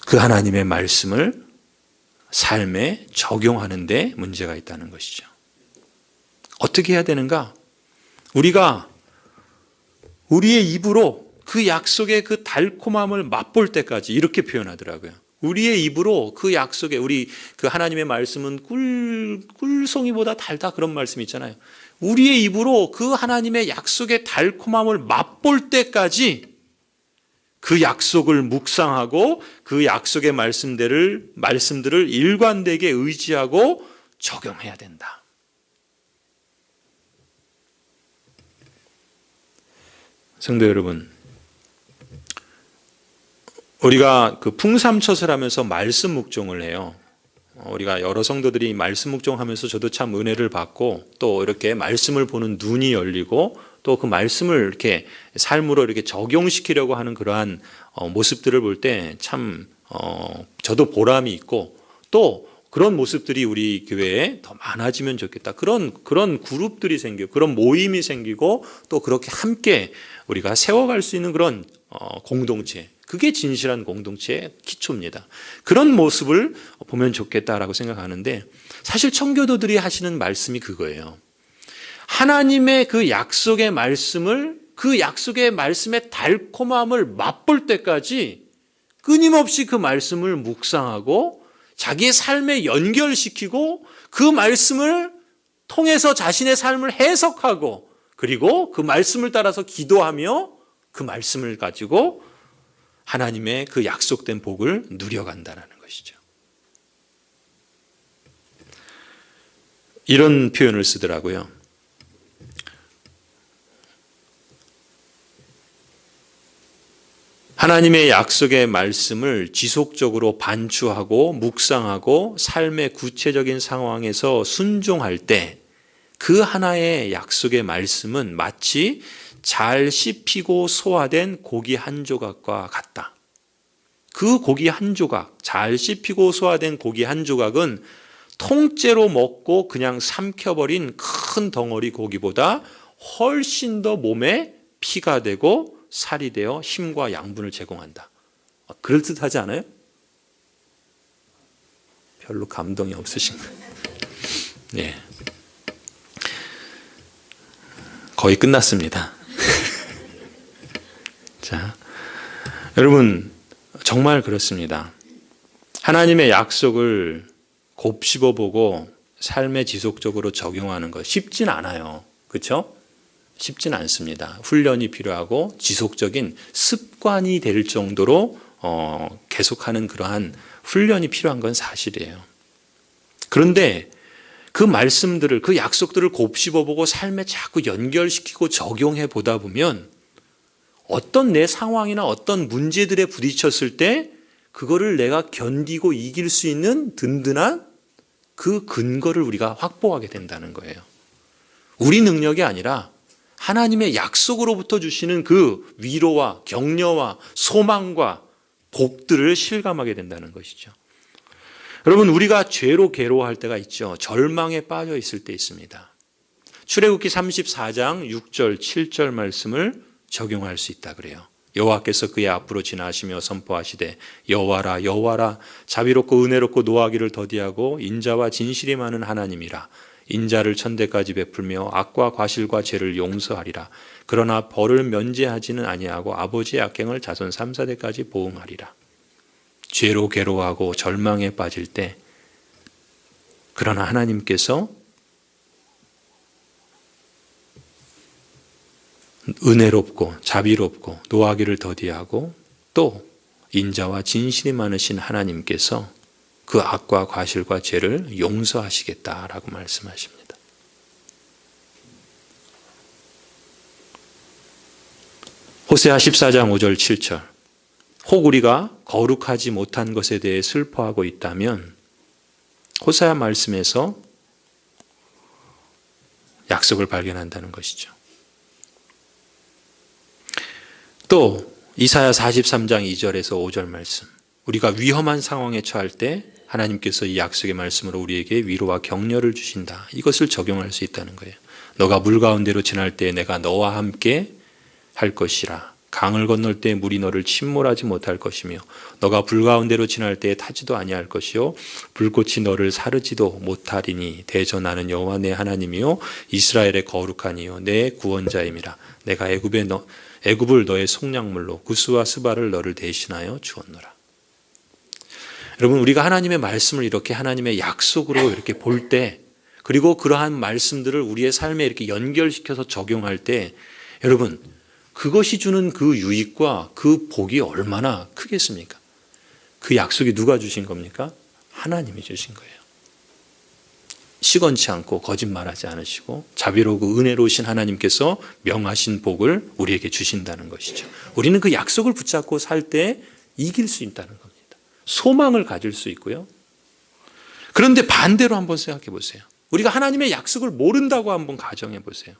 S1: 그 하나님의 말씀을 삶에 적용하는 데 문제가 있다는 것이죠. 어떻게 해야 되는가? 우리가 우리의 입으로 그 약속의 그 달콤함을 맛볼 때까지, 이렇게 표현하더라고요. 우리의 입으로 그 약속에, 우리 그 하나님의 말씀은 꿀송이보다 달다, 그런 말씀 있잖아요. 우리의 입으로 그 하나님의 약속의 달콤함을 맛볼 때까지 그 약속을 묵상하고 그 약속의 말씀들을 일관되게 의지하고 적용해야 된다. 성도 여러분, 우리가 그 풍삼처설 하면서 말씀 묵종을 해요. 우리가 여러 성도들이 말씀 묵종하면서 저도 참 은혜를 받고 또 이렇게 말씀을 보는 눈이 열리고 또 그 말씀을 이렇게 삶으로 이렇게 적용시키려고 하는 그러한 모습들을 볼 때 참 저도 보람이 있고 또 그런 모습들이 우리 교회에 더 많아지면 좋겠다. 그런 그룹들이 생기고 그런 모임이 생기고 또 그렇게 함께 우리가 세워갈 수 있는 그런 공동체, 그게 진실한 공동체의 기초입니다. 그런 모습을 보면 좋겠다라고 생각하는데 사실 청교도들이 하시는 말씀이 그거예요. 하나님의 그 약속의 말씀을, 그 약속의 말씀의 달콤함을 맛볼 때까지 끊임없이 그 말씀을 묵상하고 자기의 삶에 연결시키고 그 말씀을 통해서 자신의 삶을 해석하고 그리고 그 말씀을 따라서 기도하며 그 말씀을 가지고 하나님의 그 약속된 복을 누려간다는 것이죠. 이런 표현을 쓰더라고요. 하나님의 약속의 말씀을 지속적으로 반추하고 묵상하고 삶의 구체적인 상황에서 순종할 때 그 하나의 약속의 말씀은 마치 잘 씹히고 소화된 고기 한 조각과 같다. 그 고기 한 조각, 잘 씹히고 소화된 고기 한 조각은 통째로 먹고 그냥 삼켜버린 큰 덩어리 고기보다 훨씬 더 몸에 피가 되고 살이 되어 힘과 양분을 제공한다. 그럴듯하지 않아요? 별로 감동이 없으신가요? 네. 거의 끝났습니다. 자, 여러분 정말 그렇습니다. 하나님의 약속을 곱씹어 보고 삶에 지속적으로 적용하는 것 쉽진 않아요. 그렇죠? 쉽진 않습니다. 훈련이 필요하고 지속적인 습관이 될 정도로 계속하는 그러한 훈련이 필요한 건 사실이에요. 그런데 그 말씀들을, 그 약속들을 곱씹어보고 삶에 자꾸 연결시키고 적용해 보다 보면 어떤 내 상황이나 어떤 문제들에 부딪혔을 때 그거를 내가 견디고 이길 수 있는 든든한 그 근거를 우리가 확보하게 된다는 거예요. 우리 능력이 아니라 하나님의 약속으로부터 주시는 그 위로와 격려와 소망과 복들을 실감하게 된다는 것이죠. 여러분, 우리가 죄로 괴로워할 때가 있죠. 절망에 빠져 있을 때 있습니다. 출애굽기 34장 6절 7절 말씀을 적용할 수 있다 그래요. 여호와께서 그의 앞으로 지나시며 선포하시되 여호와라 여호와라 자비롭고 은혜롭고 노하기를 더디하고 인자와 진실이 많은 하나님이라 인자를 천대까지 베풀며 악과 과실과 죄를 용서하리라. 그러나 벌을 면제하지는 아니하고 아버지의 악행을 자손 3, 4대까지 보응하리라. 죄로 괴로워하고 절망에 빠질 때 그러나 하나님께서 은혜롭고 자비롭고 노하기를 더디하고 또 인자와 진실이 많으신 하나님께서 그 악과 과실과 죄를 용서하시겠다라고 말씀하십니다. 호세아 14장 5절 7절 혹 우리가 거룩하지 못한 것에 대해 슬퍼하고 있다면 호세아 말씀에서 약속을 발견한다는 것이죠. 또 이사야 43장 2절에서 5절 말씀 우리가 위험한 상황에 처할 때 하나님께서 이 약속의 말씀으로 우리에게 위로와 격려를 주신다. 이것을 적용할 수 있다는 거예요. 너가 물 가운데로 지날 때 내가 너와 함께 할 것이라. 강을 건널 때 물이 너를 침몰하지 못할 것이며 너가 불 가운데로 지날 때에 타지도 아니할 것이요 불꽃이 너를 사르지도 못하리니 대저 나는 여호와 내 하나님이요 이스라엘의 거룩하니요 내 구원자임이라. 내가 애굽을 너의 속량물로 구스와 스바를 너를 대신하여 주었노라. 여러분 우리가 하나님의 말씀을 이렇게 하나님의 약속으로 이렇게 볼 때 그리고 그러한 말씀들을 우리의 삶에 이렇게 연결시켜서 적용할 때 여러분 그것이 주는 그 유익과 그 복이 얼마나 크겠습니까? 그 약속이 누가 주신 겁니까? 하나님이 주신 거예요. 시건치 않고 거짓말하지 않으시고 자비로우고 은혜로우신 하나님께서 명하신 복을 우리에게 주신다는 것이죠. 우리는 그 약속을 붙잡고 살 때 이길 수 있다는 겁니다. 소망을 가질 수 있고요. 그런데 반대로 한번 생각해 보세요. 우리가 하나님의 약속을 모른다고 한번 가정해 보세요.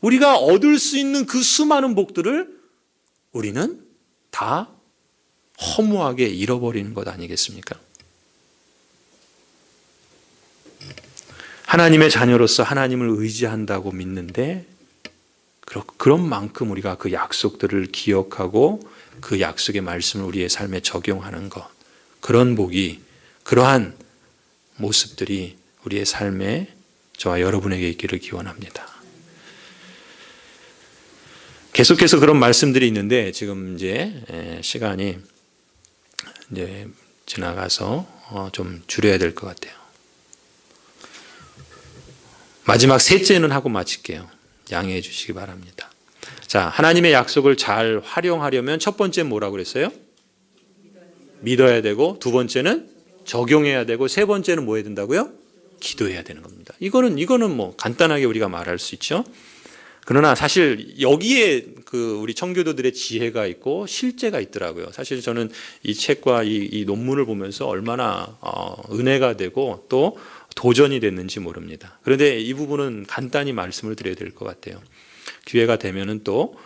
S1: 우리가 얻을 수 있는 그 수많은 복들을 우리는 다 허무하게 잃어버리는 것 아니겠습니까? 하나님의 자녀로서 하나님을 의지한다고 믿는데 그런 만큼 우리가 그 약속들을 기억하고 그 약속의 말씀을 우리의 삶에 적용하는 것 그런 복이 그러한 모습들이 우리의 삶에 저와 여러분에게 있기를 기원합니다. 계속해서 그런 말씀들이 있는데 지금 이제 시간이 이제 지나가서 좀 줄여야 될 것 같아요. 마지막 셋째는 하고 마칠게요. 양해해 주시기 바랍니다. 자, 하나님의 약속을 잘 활용하려면 첫 번째 뭐라고 그랬어요? 믿어야 되고 두 번째는 적용해야 되고 세 번째는 뭐 해야 된다고요? 기도해야 되는 겁니다. 이거는 뭐 간단하게 우리가 말할 수 있죠. 그러나 사실 여기에 그 우리 청교도들의 지혜가 있고 실제가 있더라고요. 사실 저는 이 책과 이 논문을 보면서 얼마나 은혜가 되고 또 도전이 됐는지 모릅니다. 그런데 이 부분은 간단히 말씀을 드려야 될 것 같아요. 기회가 되면은 또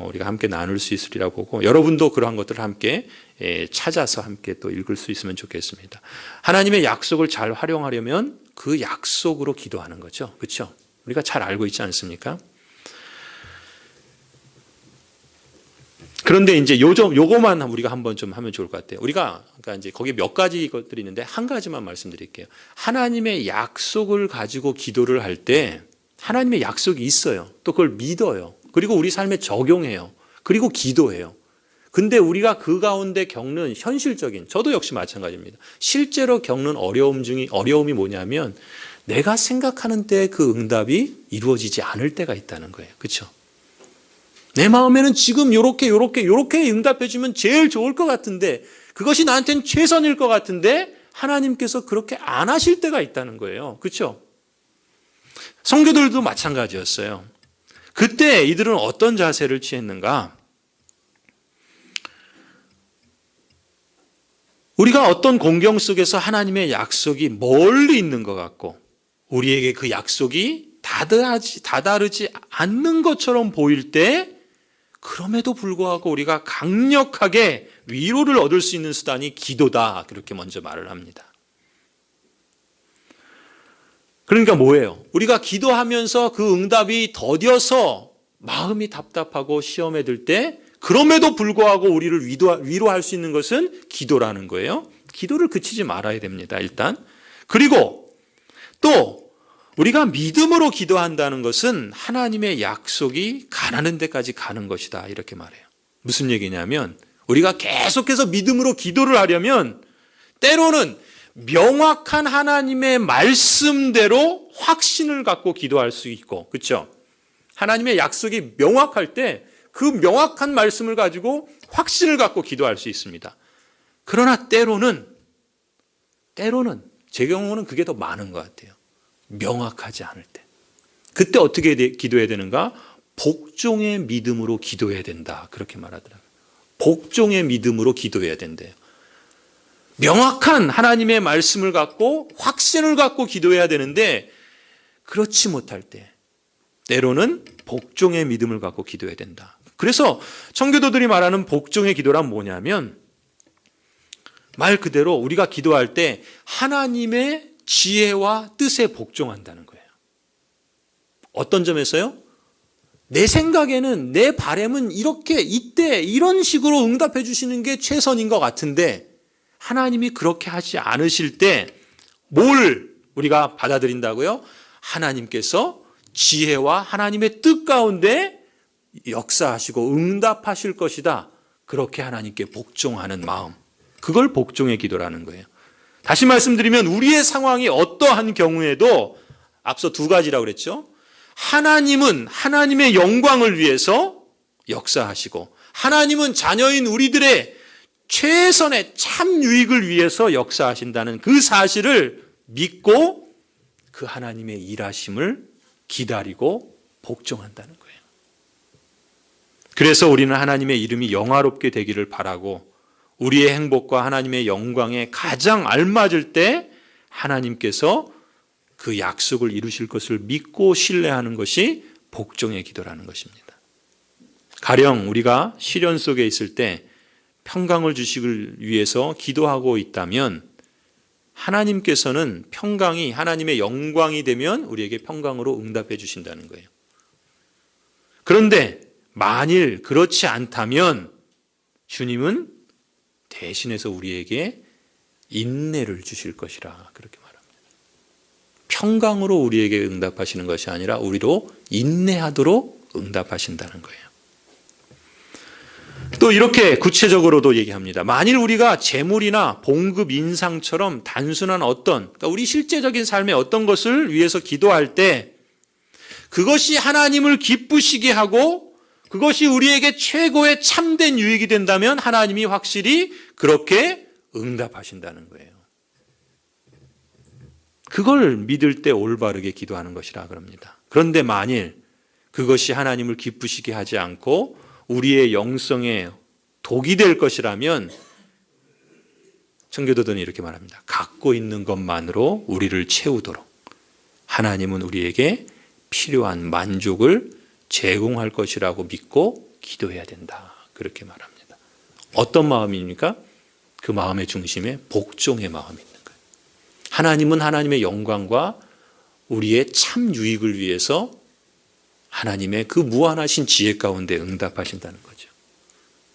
S1: 우리가 함께 나눌 수 있으리라 보고 여러분도 그러한 것들을 함께 찾아서 함께 또 읽을 수 있으면 좋겠습니다. 하나님의 약속을 잘 활용하려면 그 약속으로 기도하는 거죠. 그렇죠? 우리가 잘 알고 있지 않습니까? 그런데 이제 요거만 우리가 한번 좀 하면 좋을 것 같아요. 우리가 그러니까 이제 거기에 몇 가지 것들이 있는데 한 가지만 말씀드릴게요. 하나님의 약속을 가지고 기도를 할 때 하나님의 약속이 있어요. 또 그걸 믿어요. 그리고 우리 삶에 적용해요. 그리고 기도해요. 근데 우리가 그 가운데 겪는 현실적인 저도 역시 마찬가지입니다. 실제로 겪는 어려움이 뭐냐면 내가 생각하는 때 그 응답이 이루어지지 않을 때가 있다는 거예요. 그렇죠? 내 마음에는 지금 요렇게 응답해 주면 제일 좋을 것 같은데 그것이 나한테는 최선일 것 같은데 하나님께서 그렇게 안 하실 때가 있다는 거예요. 그렇죠? 성도들도 마찬가지였어요. 그때 이들은 어떤 자세를 취했는가? 우리가 어떤 공경 속에서 하나님의 약속이 멀리 있는 것 같고 우리에게 그 약속이 다다르지 않는 것처럼 보일 때 그럼에도 불구하고 우리가 강력하게 위로를 얻을 수 있는 수단이 기도다. 그렇게 먼저 말을 합니다. 그러니까 뭐예요? 우리가 기도하면서 그 응답이 더뎌서 마음이 답답하고 시험에 들 때 그럼에도 불구하고 우리를 위로할 수 있는 것은 기도라는 거예요. 기도를 그치지 말아야 됩니다. 일단. 그리고 또 우리가 믿음으로 기도한다는 것은 하나님의 약속이 가나는 데까지 가는 것이다, 이렇게 말해요. 무슨 얘기냐면 우리가 계속해서 믿음으로 기도를 하려면 때로는 명확한 하나님의 말씀대로 확신을 갖고 기도할 수 있고, 그렇죠? 하나님의 약속이 명확할 때 그 명확한 말씀을 가지고 확신을 갖고 기도할 수 있습니다. 그러나 때로는 제 경우는 그게 더 많은 것 같아요. 명확하지 않을 때. 그때 어떻게 기도해야 되는가? 복종의 믿음으로 기도해야 된다, 그렇게 말하더라고요. 복종의 믿음으로 기도해야 된대요. 명확한 하나님의 말씀을 갖고 확신을 갖고 기도해야 되는데 그렇지 못할 때 때로는 복종의 믿음을 갖고 기도해야 된다. 그래서 청교도들이 말하는 복종의 기도란 뭐냐면 말 그대로 우리가 기도할 때 하나님의 지혜와 뜻에 복종한다는 거예요. 어떤 점에서요? 내 생각에는, 내 바람은 이렇게 이때 이런 식으로 응답해 주시는 게 최선인 것 같은데 하나님이 그렇게 하지 않으실 때 뭘 우리가 받아들인다고요? 하나님께서 지혜와 하나님의 뜻 가운데 역사하시고 응답하실 것이다, 그렇게 하나님께 복종하는 마음, 그걸 복종의 기도라는 거예요. 다시 말씀드리면 우리의 상황이 어떠한 경우에도 앞서 두 가지라고 그랬죠. 하나님은 하나님의 영광을 위해서 역사하시고 하나님은 자녀인 우리들의 최선의 참 유익을 위해서 역사하신다는 그 사실을 믿고 그 하나님의 일하심을 기다리고 복종한다는 거예요. 그래서 우리는 하나님의 이름이 영화롭게 되기를 바라고 우리의 행복과 하나님의 영광에 가장 알맞을 때 하나님께서 그 약속을 이루실 것을 믿고 신뢰하는 것이 복종의 기도라는 것입니다. 가령 우리가 시련 속에 있을 때 평강을 주시길 위해서 기도하고 있다면 하나님께서는 평강이 하나님의 영광이 되면 우리에게 평강으로 응답해 주신다는 거예요. 그런데 만일 그렇지 않다면 주님은 대신해서 우리에게 인내를 주실 것이라, 그렇게 말합니다. 평강으로 우리에게 응답하시는 것이 아니라 우리로 인내하도록 응답하신다는 거예요. 또 이렇게 구체적으로도 얘기합니다. 만일 우리가 재물이나 봉급, 인상처럼 단순한 그러니까 우리 실제적인 삶의 어떤 것을 위해서 기도할 때 그것이 하나님을 기쁘시게 하고 그것이 우리에게 최고의 참된 유익이 된다면 하나님이 확실히 그렇게 응답하신다는 거예요. 그걸 믿을 때 올바르게 기도하는 것이라 그럽니다. 그런데 만일 그것이 하나님을 기쁘시게 하지 않고 우리의 영성에 독이 될 것이라면 청교도들은 이렇게 말합니다. 갖고 있는 것만으로 우리를 채우도록 하나님은 우리에게 필요한 만족을 제공할 것이라고 믿고 기도해야 된다, 그렇게 말합니다. 어떤 마음입니까? 그 마음의 중심에 복종의 마음이 있는 거예요. 하나님은 하나님의 영광과 우리의 참 유익을 위해서 하나님의 그 무한하신 지혜 가운데 응답하신다는 거죠.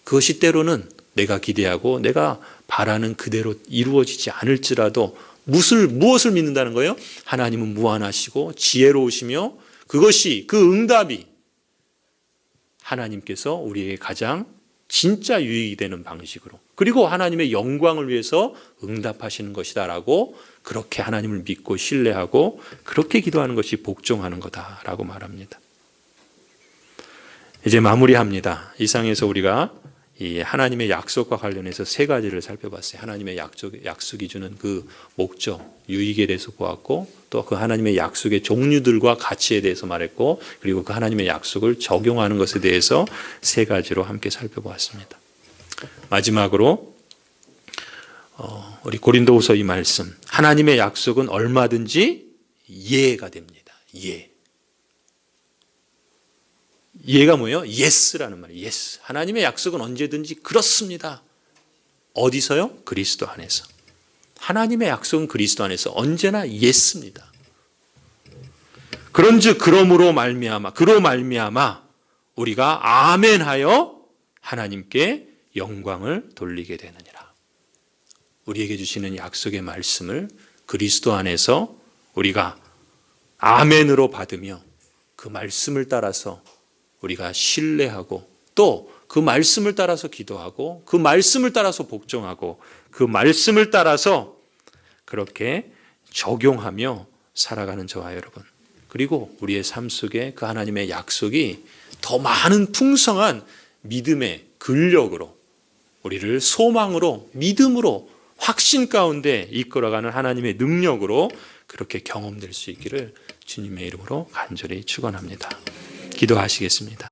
S1: 그것이 때로는 내가 기대하고 내가 바라는 그대로 이루어지지 않을지라도 무엇을 믿는다는 거예요? 하나님은 무한하시고 지혜로우시며 그것이 그 응답이 하나님께서 우리에게 가장 진짜 유익이 되는 방식으로 그리고 하나님의 영광을 위해서 응답하시는 것이다라고 그렇게 하나님을 믿고 신뢰하고 그렇게 기도하는 것이 복종하는 거다라고 말합니다. 이제 마무리합니다. 이상에서 우리가 이 하나님의 약속과 관련해서 세 가지를 살펴봤어요. 하나님의 약속이 주는 그 목적, 유익에 대해서 보았고 또 그 하나님의 약속의 종류들과 가치에 대해서 말했고 그리고 그 하나님의 약속을 적용하는 것에 대해서 세 가지로 함께 살펴보았습니다. 마지막으로 우리 고린도후서 이 말씀, 하나님의 약속은 얼마든지 예가 됩니다. 예가 뭐예요? 예스라는 말이에요. 예스. 하나님의 약속은 언제든지 그렇습니다. 어디서요? 그리스도 안에서. 하나님의 약속은 그리스도 안에서 언제나 예스입니다. 그런즉 그로 말미암아 우리가 아멘하여 하나님께 영광을 돌리게 되느니라. 우리에게 주시는 약속의 말씀을 그리스도 안에서 우리가 아멘으로 받으며 그 말씀을 따라서 우리가 신뢰하고 또 그 말씀을 따라서 기도하고 그 말씀을 따라서 복종하고 그 말씀을 따라서 그렇게 적용하며 살아가는 저와 여러분, 그리고 우리의 삶 속에 그 하나님의 약속이 더 많은 풍성한 믿음의 근력으로 우리를 소망으로 믿음으로 확신 가운데 이끌어가는 하나님의 능력으로 그렇게 경험될 수 있기를 주님의 이름으로 간절히 축원합니다. 기도하시겠습니다.